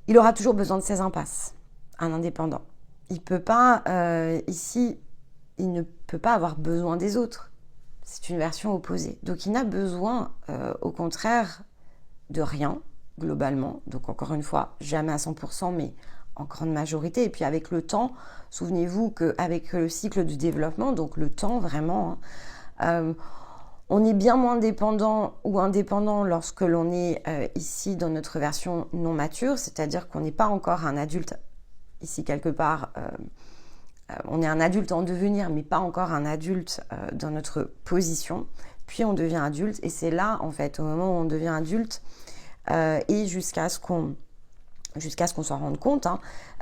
Il aura toujours besoin de ses impasses, un indépendant. Il peut pas, ici, il ne peut pas avoir besoin des autres. C'est une version opposée. Donc il n'a besoin, au contraire, de rien, globalement. Donc encore une fois, jamais à 100%, mais en grande majorité. Et puis avec le temps, souvenez-vous qu'avec le cycle du développement, donc le temps vraiment, on est bien moins dépendant ou indépendant lorsque l'on est ici dans notre version non mature, c'est-à-dire qu'on n'est pas encore un adulte ici quelque part. On est un adulte en devenir, mais pas encore un adulte dans notre position. Puis on devient adulte, et c'est là, en fait, au moment où on devient adulte, et jusqu'à ce qu'on s'en rende compte,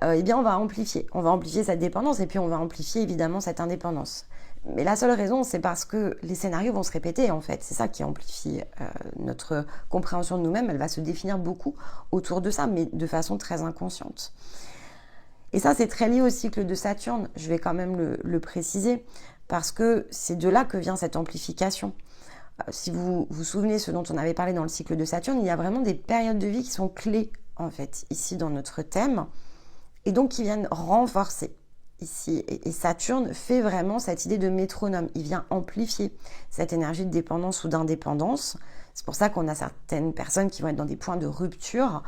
eh bien on va amplifier cette dépendance, et puis on va amplifier évidemment cette indépendance. Mais la seule raison, c'est parce que les scénarios vont se répéter, en fait. C'est ça qui amplifie notre compréhension de nous-mêmes. Elle va se définir beaucoup autour de ça, mais de façon très inconsciente. Et ça, c'est très lié au cycle de Saturne, je vais quand même le préciser, parce que c'est de là que vient cette amplification. Si vous vous souvenez ce dont on avait parlé dans le cycle de Saturne, il y a vraiment des périodes de vie qui sont clés, en fait, ici dans notre thème, et donc qui viennent renforcer ici. Et Saturne fait vraiment cette idée de métronome. Il vient amplifier cette énergie de dépendance ou d'indépendance. C'est pour ça qu'on a certaines personnes qui vont être dans des points de rupture,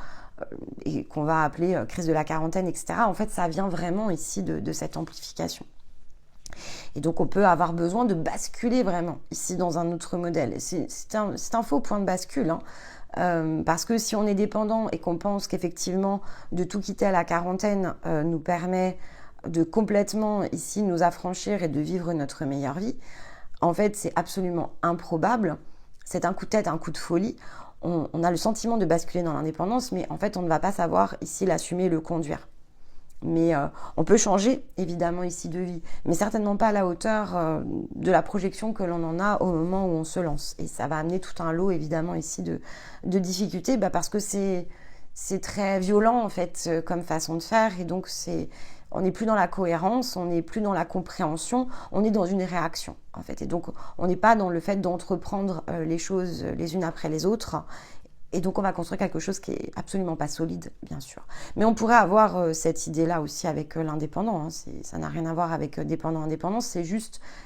et qu'on va appeler crise de la quarantaine, etc. En fait, ça vient vraiment ici de cette amplification. Et donc, on peut avoir besoin de basculer vraiment ici dans un autre modèle. C'est un faux point de bascule, parce que si on est dépendant et qu'on pense qu'effectivement de tout quitter à la quarantaine nous permet de complètement ici nous affranchir et de vivre notre meilleure vie, en fait, c'est absolument improbable. C'est un coup de tête, un coup de folie. On a le sentiment de basculer dans l'indépendance, mais en fait, on ne va pas savoir ici l'assumer et le conduire. Mais on peut changer, évidemment, ici de vie, mais certainement pas à la hauteur de la projection que l'on en a au moment où on se lance. Et ça va amener tout un lot, évidemment, ici de difficultés, parce que c'est très violent, en fait, comme façon de faire. Et donc, on n'est plus dans la cohérence, on n'est plus dans la compréhension, on est dans une réaction, en fait. Et donc, on n'est pas dans le fait d'entreprendre les choses les unes après les autres. Et donc, on va construire quelque chose qui est absolument pas solide, bien sûr. Mais on pourrait avoir cette idée-là aussi avec l'indépendant. Ça n'a rien à voir avec dépendant-indépendance,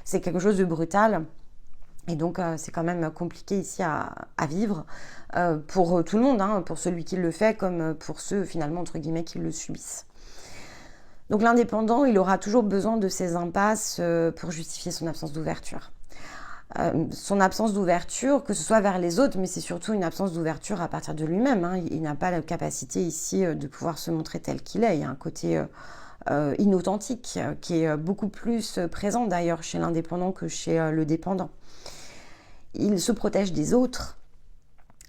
c'est quelque chose de brutal. Et donc, c'est quand même compliqué ici à vivre pour tout le monde, pour celui qui le fait comme pour ceux, finalement, entre guillemets, qui le subissent. Donc l'indépendant, il aura toujours besoin de ces impasses pour justifier son absence d'ouverture. Son absence d'ouverture, que ce soit vers les autres, mais c'est surtout une absence d'ouverture à partir de lui-même. Il n'a pas la capacité ici de pouvoir se montrer tel qu'il est. Il y a un côté inauthentique qui est beaucoup plus présent d'ailleurs chez l'indépendant que chez le dépendant. Il se protège des autres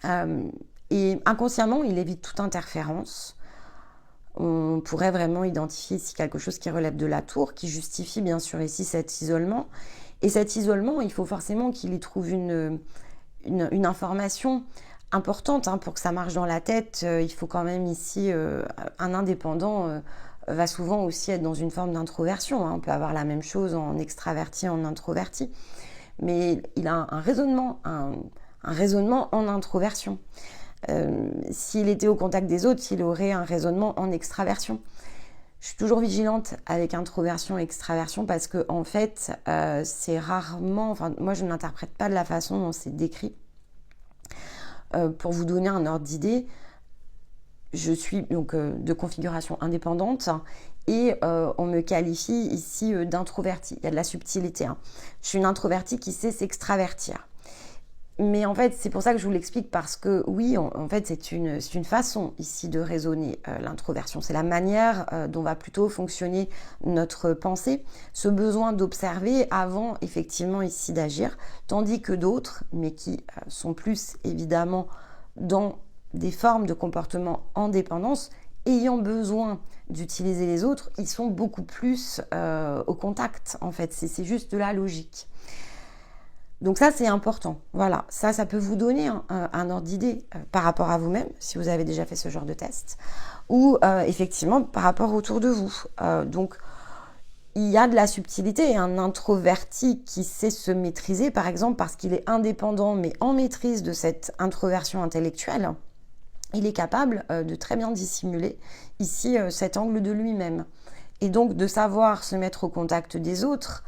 et inconsciemment, il évite toute interférence. On pourrait vraiment identifier ici quelque chose qui relève de la tour, qui justifie bien sûr ici cet isolement. Et cet isolement, il faut forcément qu'il y trouve une information importante pour que ça marche dans la tête. Il faut quand même ici un indépendant va souvent aussi être dans une forme d'introversion. On peut avoir la même chose en extraverti, en introverti. Mais il a un raisonnement en introversion. S'il était au contact des autres, il aurait un raisonnement en extraversion. Je suis toujours vigilante avec introversion et extraversion parce que en fait, c'est rarement... moi, je ne l'interprète pas de la façon dont c'est décrit. Pour vous donner un ordre d'idée, je suis donc de configuration indépendante et on me qualifie ici d'introvertie. Il y a de la subtilité. Je suis une introvertie qui sait s'extravertir. Mais en fait, c'est pour ça que je vous l'explique parce que oui, en fait, c'est une façon ici de raisonner l'introversion. C'est la manière dont va plutôt fonctionner notre pensée, ce besoin d'observer avant effectivement ici d'agir, tandis que d'autres, mais qui sont plus évidemment dans des formes de comportement en dépendance, ayant besoin d'utiliser les autres, ils sont beaucoup plus au contact en fait. C'est juste de la logique. Donc ça, c'est important. Voilà, ça peut vous donner un ordre d'idée par rapport à vous-même, si vous avez déjà fait ce genre de test, ou effectivement par rapport autour de vous. Donc, il y a de la subtilité et un introverti qui sait se maîtriser, par exemple, parce qu'il est indépendant, mais en maîtrise de cette introversion intellectuelle, il est capable de très bien dissimuler ici cet angle de lui-même. Et donc, de savoir se mettre au contact des autres,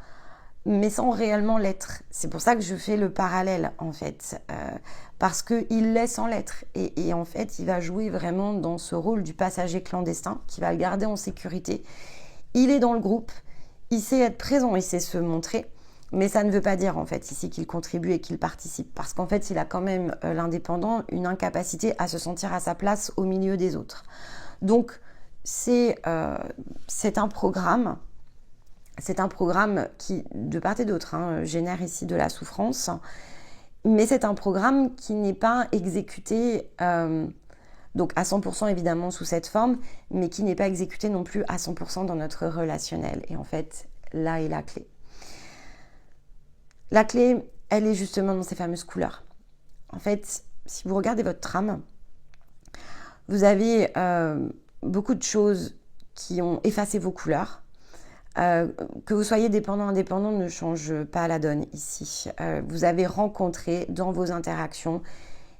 mais sans réellement l'être. C'est pour ça que je fais le parallèle, en fait, parce qu'il l'est sans l'être. Et en fait, il va jouer vraiment dans ce rôle du passager clandestin, qui va le garder en sécurité. Il est dans le groupe, il sait être présent, il sait se montrer, mais ça ne veut pas dire, en fait, ici qu'il contribue et qu'il participe, parce qu'en fait, il a quand même, l'indépendant, une incapacité à se sentir à sa place au milieu des autres. Donc, c'est un programme... C'est un programme qui, de part et d'autre, génère ici de la souffrance, mais c'est un programme qui n'est pas exécuté donc à 100% évidemment sous cette forme, mais qui n'est pas exécuté non plus à 100% dans notre relationnel. Et en fait, là est la clé. La clé, elle est justement dans ces fameuses couleurs. En fait, si vous regardez votre trame, vous avez beaucoup de choses qui ont effacé vos couleurs. Que vous soyez dépendant ou indépendant ne change pas la donne ici. Vous avez rencontré dans vos interactions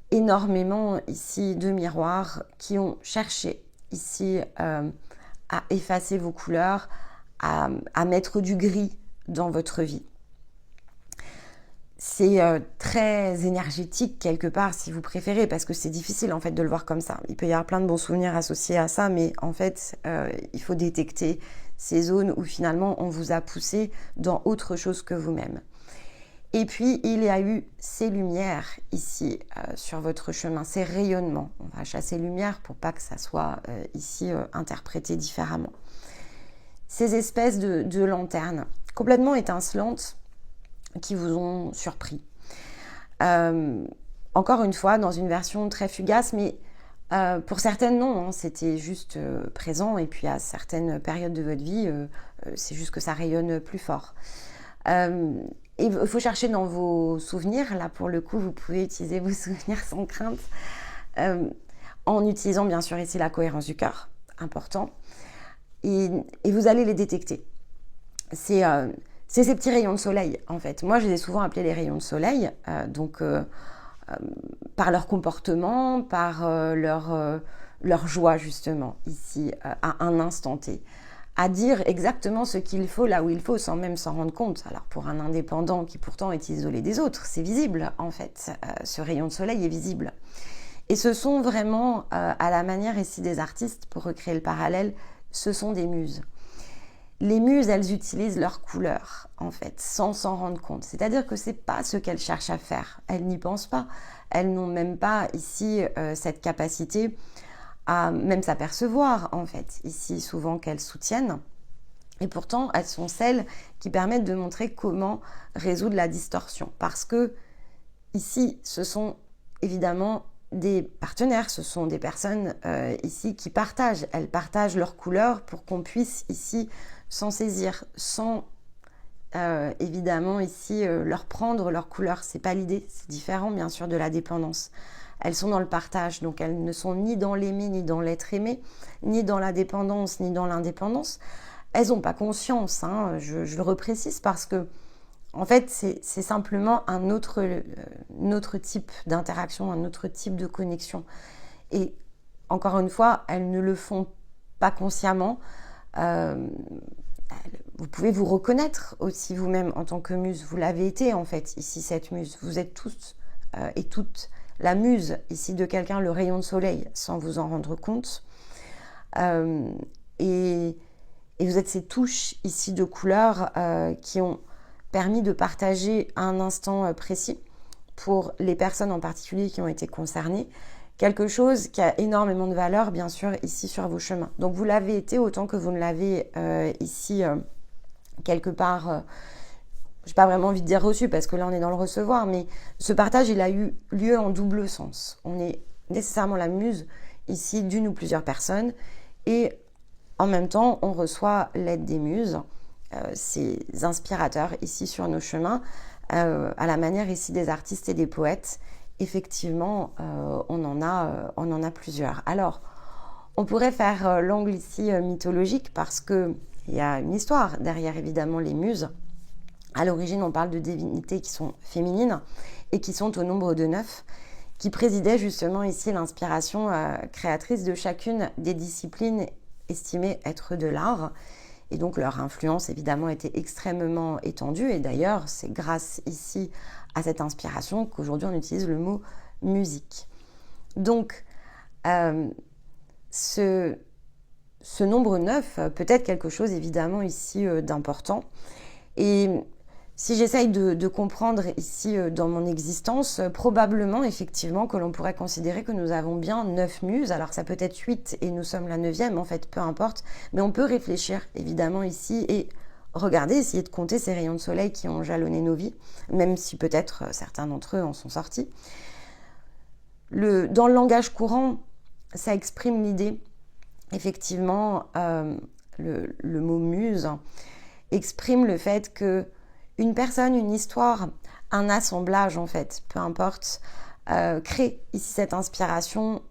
énormément ici de miroirs qui ont cherché ici à effacer vos couleurs, à mettre du gris dans votre vie. C'est très énergétique quelque part si vous préférez, parce que c'est difficile en fait de le voir comme ça. Il peut y avoir plein de bons souvenirs associés à ça, mais en fait il faut détecter ces zones où finalement on vous a poussé dans autre chose que vous-même. Et puis il y a eu ces lumières ici sur votre chemin, ces rayonnements. On va chasser lumière pour pas que ça soit ici interprété différemment. Ces espèces de lanternes complètement étincelantes qui vous ont surpris. Encore une fois, dans une version très fugace, mais pour certaines, non, c'était juste présent, et puis à certaines périodes de votre vie, c'est juste que ça rayonne plus fort. Et il faut chercher dans vos souvenirs, là pour le coup, vous pouvez utiliser vos souvenirs sans crainte, en utilisant bien sûr ici la cohérence du cœur, important, et vous allez les détecter. C'est ces petits rayons de soleil, en fait. Moi, je les ai souvent appelés les rayons de soleil, par leur comportement, par leur joie, justement, ici, à un instant T. À dire exactement ce qu'il faut là où il faut, sans même s'en rendre compte. Alors, pour un indépendant qui pourtant est isolé des autres, c'est visible, en fait. Ce rayon de soleil est visible. Et ce sont vraiment, à la manière ici des artistes, pour recréer le parallèle, ce sont des muses. Les muses, elles utilisent leurs couleurs, en fait, sans s'en rendre compte. C'est-à-dire que ce n'est pas ce qu'elles cherchent à faire. Elles n'y pensent pas. Elles n'ont même pas ici cette capacité à même s'apercevoir, en fait, ici, souvent qu'elles soutiennent. Et pourtant, elles sont celles qui permettent de montrer comment résoudre la distorsion. Parce que, ici, ce sont évidemment des partenaires, ce sont des personnes ici qui partagent. Elles partagent leurs couleurs pour qu'on puisse ici s'en saisir, sans évidemment ici leur prendre leur couleur. C'est pas l'idée, c'est différent bien sûr de la dépendance. Elles sont dans le partage, donc elles ne sont ni dans l'aimer, ni dans l'être aimé, ni dans la dépendance, ni dans l'indépendance. Elles n'ont pas conscience, hein, je le reprécise parce que en fait, c'est simplement un autre type d'interaction, un autre type de connexion. Et encore une fois, elles ne le font pas consciemment. Vous pouvez vous reconnaître aussi vous-même en tant que muse. Vous l'avez été en fait, ici, cette muse. Vous êtes tous et toutes la muse ici de quelqu'un, le rayon de soleil, sans vous en rendre compte. Et vous êtes ces touches ici de couleurs qui ont permis de partager à un instant précis, pour les personnes en particulier qui ont été concernées, quelque chose qui a énormément de valeur, bien sûr, ici sur vos chemins. Donc vous l'avez été autant que vous ne l'avez ici quelque part, je n'ai pas vraiment envie de dire reçu, parce que là on est dans le recevoir, mais ce partage, il a eu lieu en double sens. On est nécessairement la muse ici d'une ou plusieurs personnes, et en même temps, on reçoit l'aide des muses, ces inspirateurs ici sur nos chemins, à la manière ici des artistes et des poètes. Effectivement, on en a plusieurs. Alors, on pourrait faire l'angle ici mythologique, parce qu'il y a une histoire derrière évidemment les muses. À l'origine, on parle de divinités qui sont féminines et qui sont au nombre de 9, qui présidaient justement ici l'inspiration créatrice de chacune des disciplines estimées être de l'art. Et donc leur influence évidemment était extrêmement étendue. Et d'ailleurs, c'est grâce ici à cette inspiration qu'aujourd'hui on utilise le mot musique. Donc, ce nombre 9 peut être quelque chose évidemment ici d'important. Et si j'essaye de comprendre ici dans mon existence, probablement effectivement que l'on pourrait considérer que nous avons bien 9 muses. Alors ça peut être 8 et nous sommes la 9e, en fait, peu importe. Mais on peut réfléchir évidemment ici et regarder, essayer de compter ces rayons de soleil qui ont jalonné nos vies, même si peut-être certains d'entre eux en sont sortis. Dans le langage courant, ça exprime l'idée, effectivement, le mot muse exprime le fait que une personne, une histoire, un assemblage en fait, peu importe, crée ici cette inspiration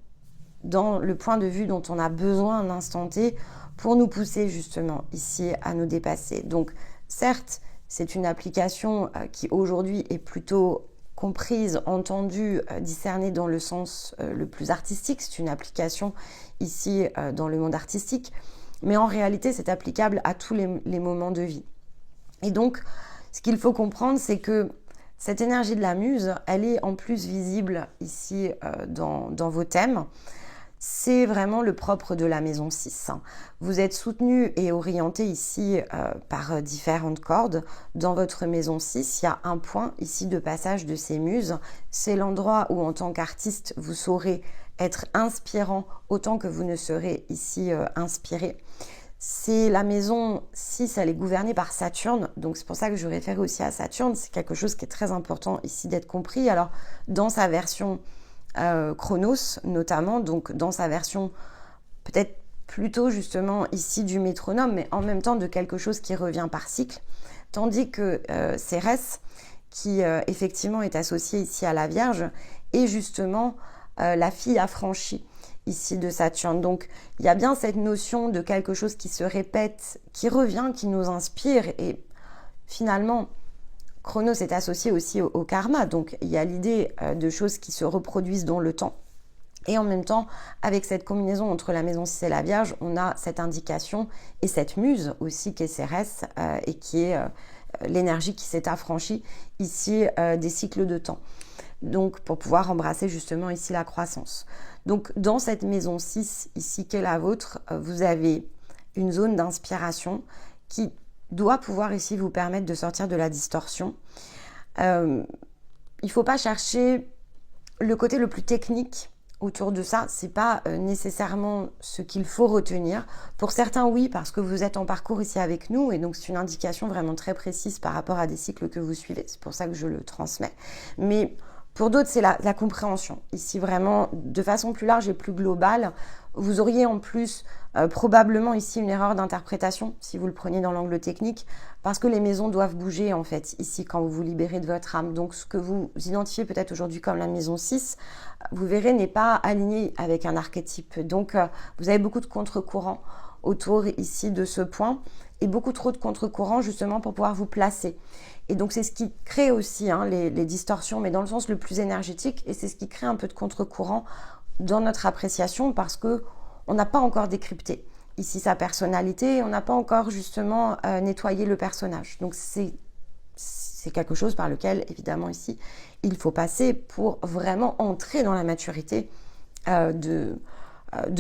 dans le point de vue dont on a besoin à un instant T pour nous pousser justement ici à nous dépasser. Donc certes, c'est une application qui aujourd'hui est plutôt comprise, entendue, discernée dans le sens le plus artistique. C'est une application ici dans le monde artistique, mais en réalité c'est applicable à tous les moments de vie. Et donc, ce qu'il faut comprendre, c'est que cette énergie de la muse, elle est en plus visible ici dans vos thèmes. C'est vraiment le propre de la maison 6. Vous êtes soutenu et orienté ici par différentes cordes. Dans votre maison 6, il y a un point ici de passage de ces muses. C'est l'endroit où, en tant qu'artiste, vous saurez être inspirant autant que vous ne serez ici inspiré. C'est la maison 6, elle est gouvernée par Saturne, donc c'est pour ça que je réfère aussi à Saturne. C'est quelque chose qui est très important ici d'être compris. Alors, dans sa version Chronos notamment, donc dans sa version peut-être plutôt justement ici du métronome, mais en même temps de quelque chose qui revient par cycle, tandis que Cérès, qui effectivement est associée ici à la Vierge, est justement la fille affranchie ici de Saturne. Donc il y a bien cette notion de quelque chose qui se répète, qui revient, qui nous inspire, et finalement Chronos est associé aussi au karma, donc il y a l'idée de choses qui se reproduisent dans le temps. Et en même temps, avec cette combinaison entre la maison 6 et la Vierge, on a cette indication et cette muse aussi qui est Cérès et qui est l'énergie qui s'est affranchie ici des cycles de temps. Donc pour pouvoir embrasser justement ici la croissance. Donc dans cette maison 6 ici qui est la vôtre, vous avez une zone d'inspiration qui doit pouvoir ici vous permettre de sortir de la distorsion. Il ne faut pas chercher le côté le plus technique autour de ça, c'est pas nécessairement ce qu'il faut retenir. Pour certains, oui, parce que vous êtes en parcours ici avec nous, et donc c'est une indication vraiment très précise par rapport à des cycles que vous suivez. C'est pour ça que je le transmets. Mais Pour d'autres, c'est la compréhension. Ici, vraiment, de façon plus large et plus globale, vous auriez en plus probablement ici une erreur d'interprétation, si vous le preniez dans l'angle technique, parce que les maisons doivent bouger, en fait, ici, quand vous vous libérez de votre âme. Donc, ce que vous identifiez peut-être aujourd'hui comme la maison 6, vous verrez, n'est pas aligné avec un archétype. Donc, vous avez beaucoup de contre-courants autour ici de ce point, et beaucoup trop de contre-courants, justement, pour pouvoir vous placer. Et donc, c'est ce qui crée aussi les distorsions, mais dans le sens le plus énergétique. Et c'est ce qui crée un peu de contre-courant dans notre appréciation parce qu'on n'a pas encore décrypté ici sa personnalité. On n'a pas encore justement nettoyé le personnage. Donc, c'est quelque chose par lequel, évidemment, ici, il faut passer pour vraiment entrer dans la maturité de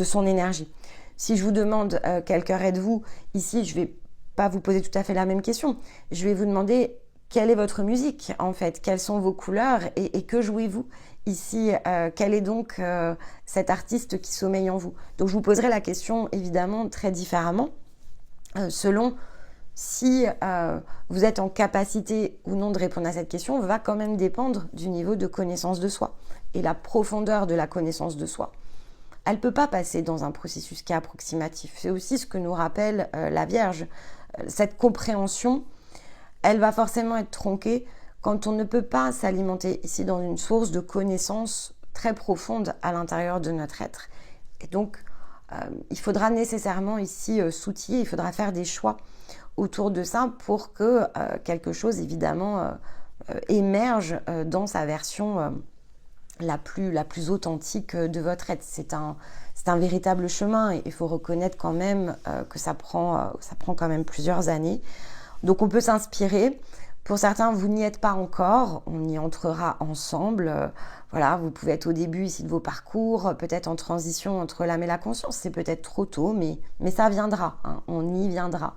son énergie. Si je vous demande quel cœur êtes-vous, ici, je ne vais pas vous poser tout à fait la même question. Je vais vous demander quelle est votre musique, en fait, quelles sont vos couleurs et que jouez-vous ici, quel est donc cet artiste qui sommeille en vous. Donc, je vous poserai la question, évidemment, très différemment, selon si vous êtes en capacité ou non de répondre à cette question, va quand même dépendre du niveau de connaissance de soi et la profondeur de la connaissance de soi. Elle ne peut pas passer dans un processus qui est approximatif. C'est aussi ce que nous rappelle la Vierge. Cette compréhension, elle va forcément être tronquée quand on ne peut pas s'alimenter ici dans une source de connaissances très profonde à l'intérieur de notre être. Et donc, il faudra nécessairement ici s'outiller, il faudra faire des choix autour de ça pour que quelque chose, évidemment, émerge dans sa version la plus authentique de votre être. C'est un véritable chemin et il faut reconnaître quand même que ça prend quand même plusieurs années. Donc on peut s'inspirer. Pour certains, vous n'y êtes pas encore, on y entrera ensemble. Voilà, vous pouvez être au début ici de vos parcours, peut-être en transition entre l'âme et la conscience. C'est peut-être trop tôt, mais ça viendra, on y viendra.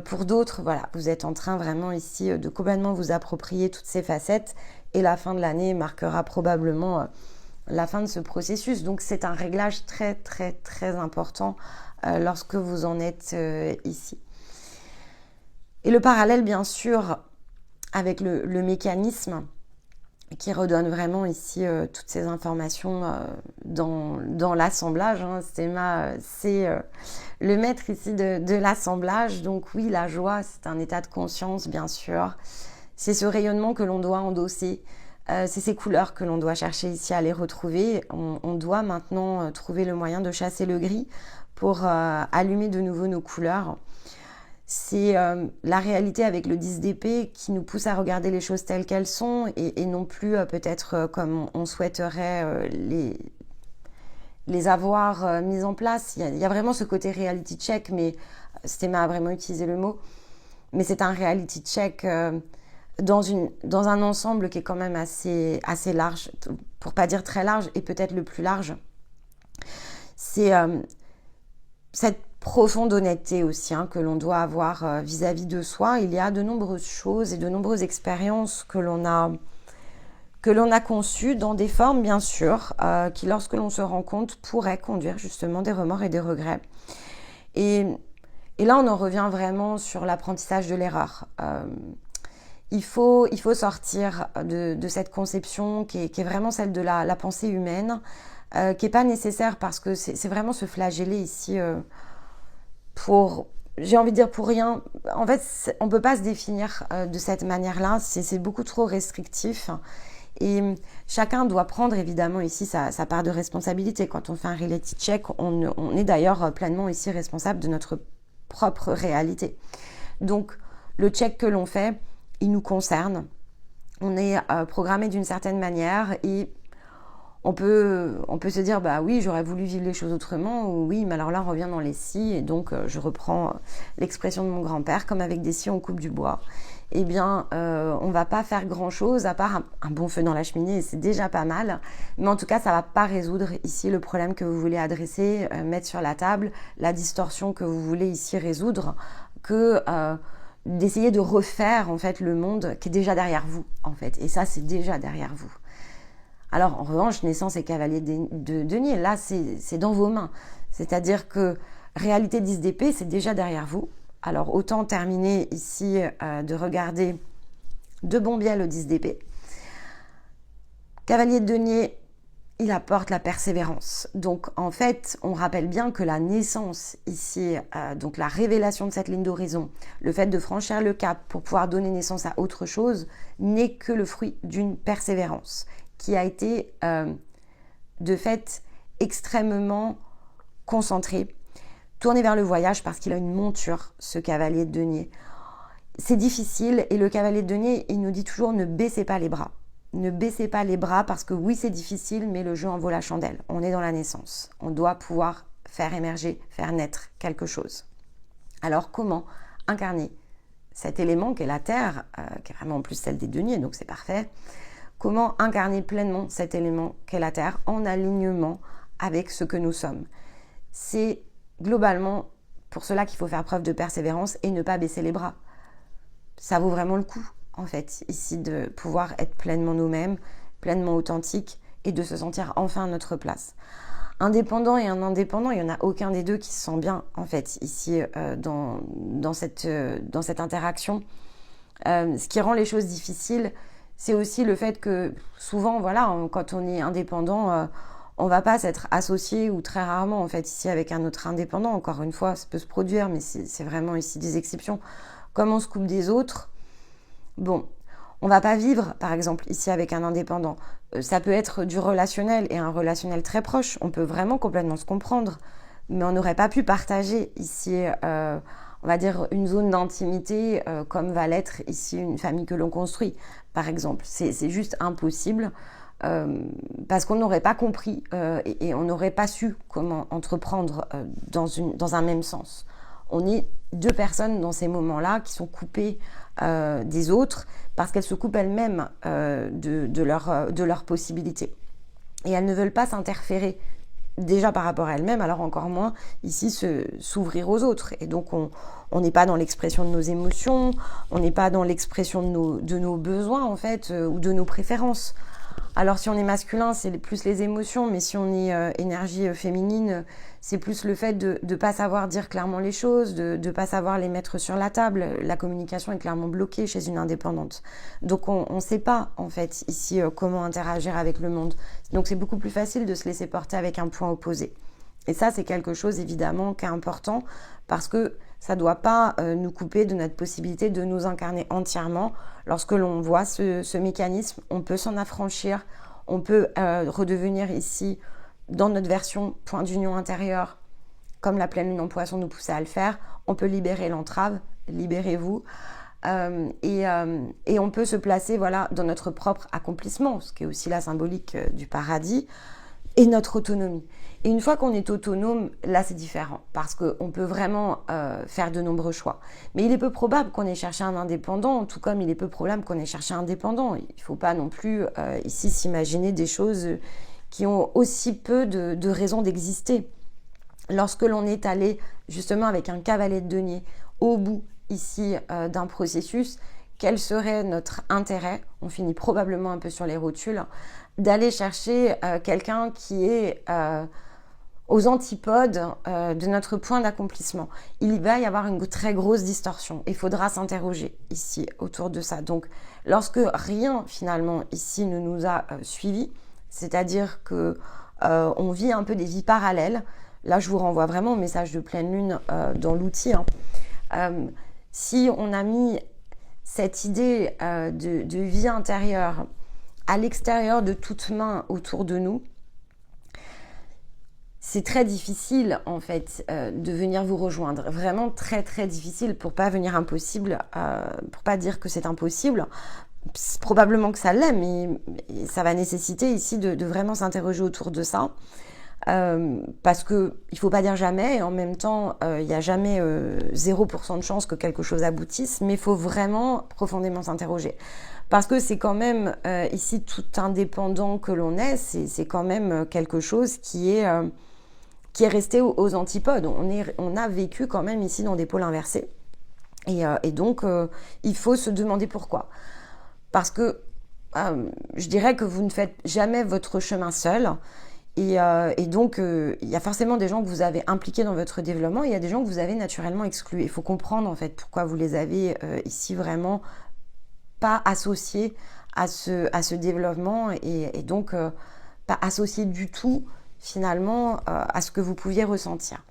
Pour d'autres, voilà, vous êtes en train vraiment ici de complètement vous approprier toutes ces facettes et la fin de l'année marquera probablement la fin de ce processus. Donc c'est un réglage très très très important lorsque vous en êtes ici. Et le parallèle, bien sûr, avec le mécanisme qui redonne vraiment ici toutes ces informations dans l'assemblage. C'est le maître ici de l'assemblage. Donc oui, la joie, c'est un état de conscience, bien sûr. C'est ce rayonnement que l'on doit endosser. C'est ces couleurs que l'on doit chercher ici à les retrouver. On doit maintenant trouver le moyen de chasser le gris pour allumer de nouveau nos couleurs. C'est la réalité avec le 10 d'épée qui nous pousse à regarder les choses telles qu'elles sont et non plus peut-être comme on souhaiterait les avoir mises en place. Il y a vraiment ce côté reality check, mais Stéma a vraiment utilisé le mot. Mais c'est un reality check dans un ensemble qui est quand même assez large, pour pas dire très large, et peut-être le plus large. C'est cette profonde honnêteté aussi que l'on doit avoir vis-à-vis de soi. Il y a de nombreuses choses et de nombreuses expériences que l'on a conçues dans des formes, bien sûr, qui, lorsque l'on se rend compte, pourraient conduire justement des remords et des regrets. Et là, on en revient vraiment sur l'apprentissage de l'erreur. Il faut sortir de cette conception qui est vraiment celle de la pensée humaine, qui n'est pas nécessaire parce que c'est vraiment se flageller ici j'ai envie de dire pour rien. En fait, on ne peut pas se définir de cette manière-là, c'est beaucoup trop restrictif. Et chacun doit prendre évidemment ici sa part de responsabilité. Quand on fait un reality check, on est d'ailleurs pleinement ici responsable de notre propre réalité. Donc, le check que l'on fait, il nous concerne. On est programmé d'une certaine manière et on peut se dire, bah oui, j'aurais voulu vivre les choses autrement, ou oui, mais alors là, on revient dans les scies, et donc je reprends l'expression de mon grand-père, comme avec des scies, on coupe du bois. Eh bien, on ne va pas faire grand-chose, à part un bon feu dans la cheminée, et c'est déjà pas mal. Mais en tout cas, ça ne va pas résoudre ici le problème que vous voulez adresser, mettre sur la table, la distorsion que vous voulez ici résoudre, que d'essayer de refaire, en fait, le monde qui est déjà derrière vous, en fait. Et ça, c'est déjà derrière vous. Alors, en revanche, naissance et cavalier de denier, là, c'est dans vos mains. C'est-à-dire que réalité 10 d'épée, c'est déjà derrière vous. Alors, autant terminer ici de regarder de bon biais le 10 d'épée. Cavalier de denier, il apporte la persévérance. Donc en fait, on rappelle bien que la naissance ici, donc la révélation de cette ligne d'horizon, le fait de franchir le cap pour pouvoir donner naissance à autre chose, n'est que le fruit d'une persévérance qui a été de fait extrêmement concentrée, tournée vers le voyage parce qu'il a une monture, ce cavalier de denier. C'est difficile et le cavalier de denier, il nous dit toujours ne baissez pas les bras. Ne baissez pas les bras parce que oui, c'est difficile, mais le jeu en vaut la chandelle. On est dans la naissance. On doit pouvoir faire émerger, faire naître quelque chose. Alors, comment incarner cet élément qu'est la Terre, qui est vraiment en plus celle des deniers, donc c'est parfait. Comment incarner pleinement cet élément qu'est la Terre en alignement avec ce que nous sommes? C'est globalement pour cela qu'il faut faire preuve de persévérance et ne pas baisser les bras. Ça vaut vraiment le coup. En fait, ici, de pouvoir être pleinement nous-mêmes, pleinement authentiques et de se sentir enfin à notre place. Indépendant et un indépendant, il n'y en a aucun des deux qui se sent bien, en fait, ici, dans cette interaction. Ce qui rend les choses difficiles, c'est aussi le fait que souvent, voilà, quand on est indépendant, on ne va pas s'être associé ou très rarement, en fait, ici, avec un autre indépendant. Encore une fois, ça peut se produire, mais c'est vraiment ici des exceptions. Comme on se coupe des autres, bon, on va pas vivre, par exemple, ici avec un indépendant. Ça peut être du relationnel et un relationnel très proche. On peut vraiment complètement se comprendre, mais on n'aurait pas pu partager ici, on va dire, une zone d'intimité comme va l'être ici une famille que l'on construit, par exemple. C'est juste impossible parce qu'on n'aurait pas compris et on n'aurait pas su comment entreprendre dans un même sens. On est deux personnes dans ces moments-là qui sont coupées des autres parce qu'elles se coupent elles-mêmes de leurs possibilités. Et elles ne veulent pas s'interférer déjà par rapport à elles-mêmes, alors encore moins ici s'ouvrir aux autres. Et donc on n'est pas dans l'expression de nos émotions, on n'est pas dans l'expression de nos besoins en fait, ou de nos préférences. Alors si on est masculin, c'est plus les émotions, mais si on est énergie féminine, c'est plus le fait de ne pas savoir dire clairement les choses, de ne pas savoir les mettre sur la table. La communication est clairement bloquée chez une indépendante. Donc on ne sait pas en fait ici comment interagir avec le monde. Donc c'est beaucoup plus facile de se laisser porter avec un point opposé. Et ça, c'est quelque chose évidemment qui est important parce que ça ne doit pas nous couper de notre possibilité de nous incarner entièrement. Lorsque l'on voit ce mécanisme, on peut s'en affranchir, on peut redevenir ici dans notre version point d'union intérieure, comme la pleine lune en poisson nous poussait à le faire. On peut libérer l'entrave, libérez-vous. Et on peut se placer voilà, dans notre propre accomplissement, ce qui est aussi la symbolique du paradis, et notre autonomie. Et une fois qu'on est autonome, là c'est différent, parce qu'on peut vraiment faire de nombreux choix. Mais il est peu probable qu'on ait cherché un indépendant, tout comme il est peu probable qu'on ait cherché un dépendant. Il ne faut pas non plus ici s'imaginer des choses qui ont aussi peu de raisons d'exister. Lorsque l'on est allé justement avec un cavalier de denier au bout ici d'un processus, quel serait notre intérêt, on finit probablement un peu sur les rotules, d'aller chercher quelqu'un qui est aux antipodes de notre point d'accomplissement. Il va y avoir une très grosse distorsion. Il faudra s'interroger ici autour de ça. Donc, lorsque rien finalement ici ne nous a suivis, c'est-à-dire que on vit un peu des vies parallèles, là je vous renvoie vraiment au message de pleine lune dans l'outil. Si on a mis cette idée de vie intérieure à l'extérieur de toute main autour de nous, c'est très difficile en fait de venir vous rejoindre. Vraiment très très difficile, pour pas venir impossible, pour pas dire que c'est impossible. Probablement que ça l'est, mais ça va nécessiter ici de vraiment s'interroger autour de ça. Parce que il faut pas dire jamais, et en même temps il n'y a jamais 0% de chance que quelque chose aboutisse, mais il faut vraiment profondément s'interroger. Parce que c'est quand même ici tout indépendant que l'on est, c'est quand même quelque chose qui est resté aux antipodes. On a vécu quand même ici dans des pôles inversés. Et donc, il faut se demander pourquoi. Parce que je dirais que vous ne faites jamais votre chemin seul. Et donc, il y a forcément des gens que vous avez impliqués dans votre développement et il y a des gens que vous avez naturellement exclus. Il faut comprendre en fait pourquoi vous les avez ici vraiment pas associés à ce développement et donc pas associé du tout finalement à ce que vous pouviez ressentir.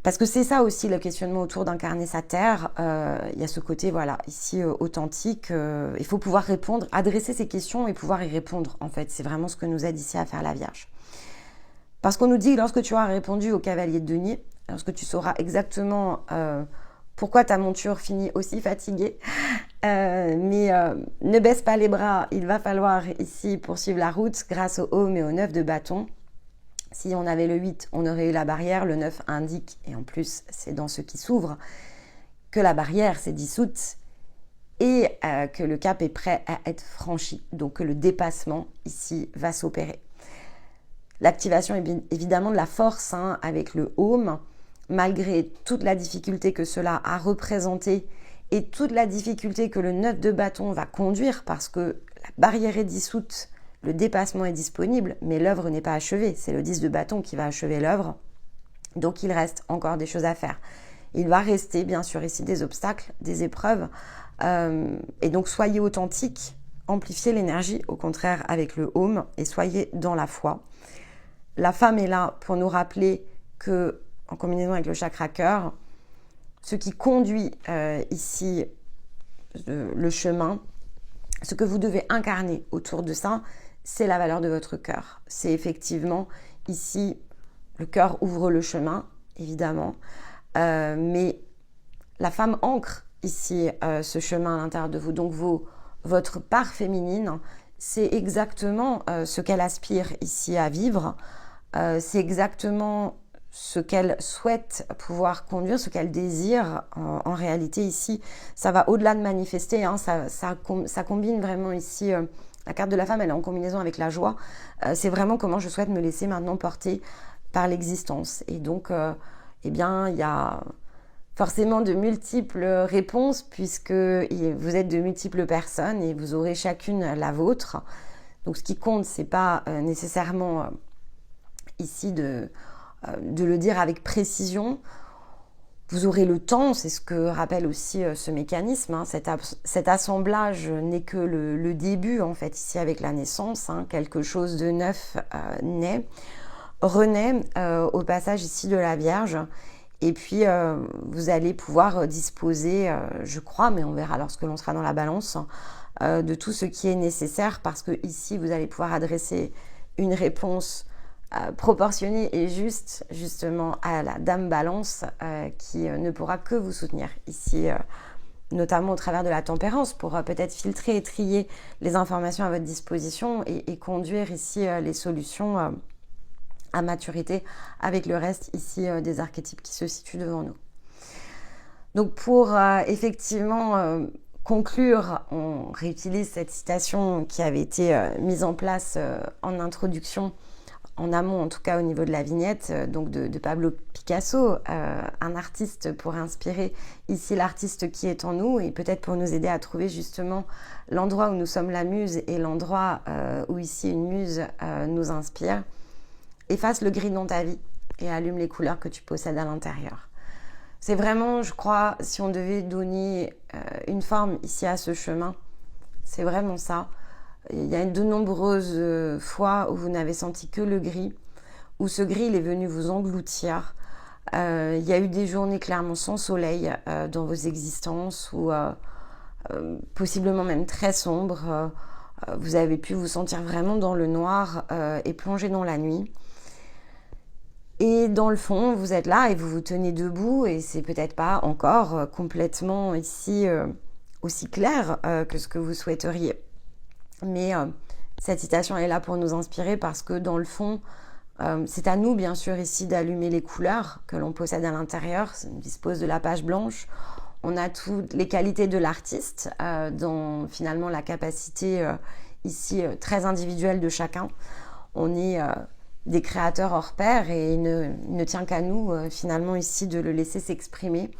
Parce que c'est ça aussi le questionnement autour d'incarner sa terre. Il y a ce côté, voilà, ici authentique. Il faut pouvoir répondre, adresser ces questions et pouvoir y répondre, en fait. C'est vraiment ce que nous aide ici à faire la Vierge. Parce qu'on nous dit, lorsque tu auras répondu au cavalier de denier, lorsque tu sauras exactement pourquoi ta monture finit aussi fatiguée, mais ne baisse pas les bras, il va falloir ici poursuivre la route grâce au Aume et au 9 de bâton. Si on avait le 8, on aurait eu la barrière. Le 9 indique, et en plus, c'est dans ce qui s'ouvre, que la barrière s'est dissoute et que le cap est prêt à être franchi. Donc que le dépassement, ici, va s'opérer. L'activation est évidemment de la force avec le Aume, malgré toute la difficulté que cela a représenté et toute la difficulté que le 9 de bâton va conduire parce que la barrière est dissoute. Le dépassement est disponible, mais l'œuvre n'est pas achevée. C'est le 10 de bâton qui va achever l'œuvre. Donc, il reste encore des choses à faire. Il va rester, bien sûr, ici des obstacles, des épreuves. Et donc, soyez authentique, amplifiez l'énergie, au contraire, avec le Aume, et soyez dans la foi. La femme est là pour nous rappeler que, en combinaison avec le chakra cœur, ce qui conduit ici le chemin, ce que vous devez incarner autour de ça, c'est la valeur de votre cœur. C'est effectivement ici, le cœur ouvre le chemin, évidemment, mais la femme ancre ici ce chemin à l'intérieur de vous. Donc votre part féminine, c'est exactement ce qu'elle aspire ici à vivre. C'est exactement ce qu'elle souhaite pouvoir conduire, ce qu'elle désire. En réalité, ici, ça va au-delà de manifester. Ça combine vraiment ici... La carte de la femme, elle est en combinaison avec la joie. C'est vraiment comment je souhaite me laisser maintenant porter par l'existence. Et donc, eh bien, il y a forcément de multiples réponses puisque vous êtes de multiples personnes et vous aurez chacune la vôtre. Donc, ce qui compte, c'est pas nécessairement ici de le dire avec précision. Vous aurez le temps, c'est ce que rappelle aussi ce mécanisme. Cet assemblage n'est que le début, en fait, ici avec la naissance. Quelque chose de neuf renaît au passage ici de la Vierge. Et puis, vous allez pouvoir disposer, je crois, mais on verra lorsque l'on sera dans la balance, de tout ce qui est nécessaire parce que ici, vous allez pouvoir adresser une réponse proportionnée et juste justement à la dame balance qui ne pourra que vous soutenir ici notamment au travers de la tempérance pour peut-être filtrer et trier les informations à votre disposition et conduire ici les solutions à maturité avec le reste ici des archétypes qui se situent devant nous. Donc pour effectivement conclure, on réutilise cette citation qui avait été mise en place en introduction en amont, en tout cas au niveau de la vignette, donc de Pablo Picasso, un artiste pour inspirer ici l'artiste qui est en nous et peut-être pour nous aider à trouver justement l'endroit où nous sommes la muse et l'endroit où ici une muse nous inspire. Efface le gris dans ta vie et allume les couleurs que tu possèdes à l'intérieur. C'est vraiment, je crois, si on devait donner une forme ici à ce chemin, c'est vraiment ça. Il y a de nombreuses fois où vous n'avez senti que le gris, où ce gris il est venu vous engloutir. Il y a eu des journées clairement sans soleil dans vos existences, ou possiblement même très sombres. Vous avez pu vous sentir vraiment dans le noir et plongé dans la nuit. Et dans le fond, vous êtes là et vous vous tenez debout et c'est peut-être pas encore complètement ici aussi clair que ce que vous souhaiteriez. Mais cette citation est là pour nous inspirer parce que dans le fond, c'est à nous bien sûr ici d'allumer les couleurs que l'on possède à l'intérieur. On dispose de la page blanche. On a toutes les qualités de l'artiste dans finalement la capacité ici très individuelle de chacun. On est des créateurs hors pair et il ne tient qu'à nous finalement ici de le laisser s'exprimer.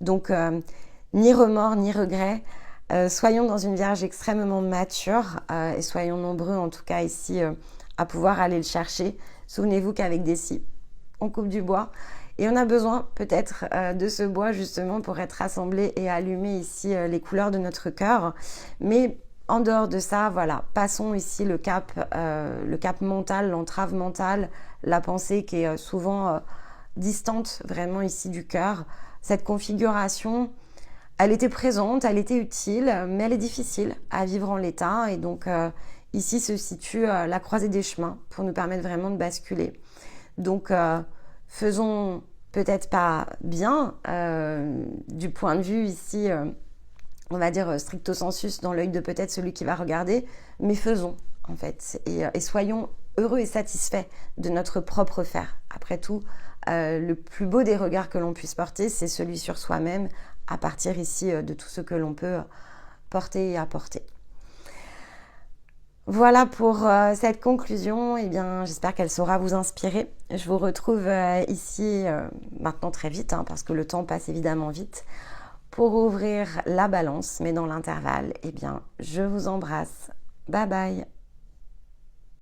Donc ni remords ni regrets. Soyons dans une Vierge extrêmement mature et soyons nombreux en tout cas ici à pouvoir aller le chercher. Souvenez-vous qu'avec des scies, on coupe du bois Et on a besoin peut-être de ce bois justement pour être rassemblé et allumer ici les couleurs de notre cœur. Mais en dehors de ça, voilà, passons ici le cap mental, l'entrave mentale, la pensée qui est souvent distante vraiment ici du cœur. Cette configuration, elle était présente, elle était utile, mais elle est difficile à vivre en l'état. Et donc ici se situe la croisée des chemins pour nous permettre vraiment de basculer. Donc faisons peut-être pas bien du point de vue ici, on va dire stricto sensus dans l'œil de peut-être celui qui va regarder, mais faisons en fait et soyons heureux et satisfaits de notre propre faire. Après tout, le plus beau des regards que l'on puisse porter, c'est celui sur soi-même à partir ici de tout ce que l'on peut porter et apporter. Voilà pour cette conclusion. Eh bien, j'espère qu'elle saura vous inspirer. Je vous retrouve ici maintenant très vite, hein, parce que le temps passe évidemment vite, pour ouvrir la balance. Mais dans l'intervalle, eh bien, je vous embrasse. Bye bye.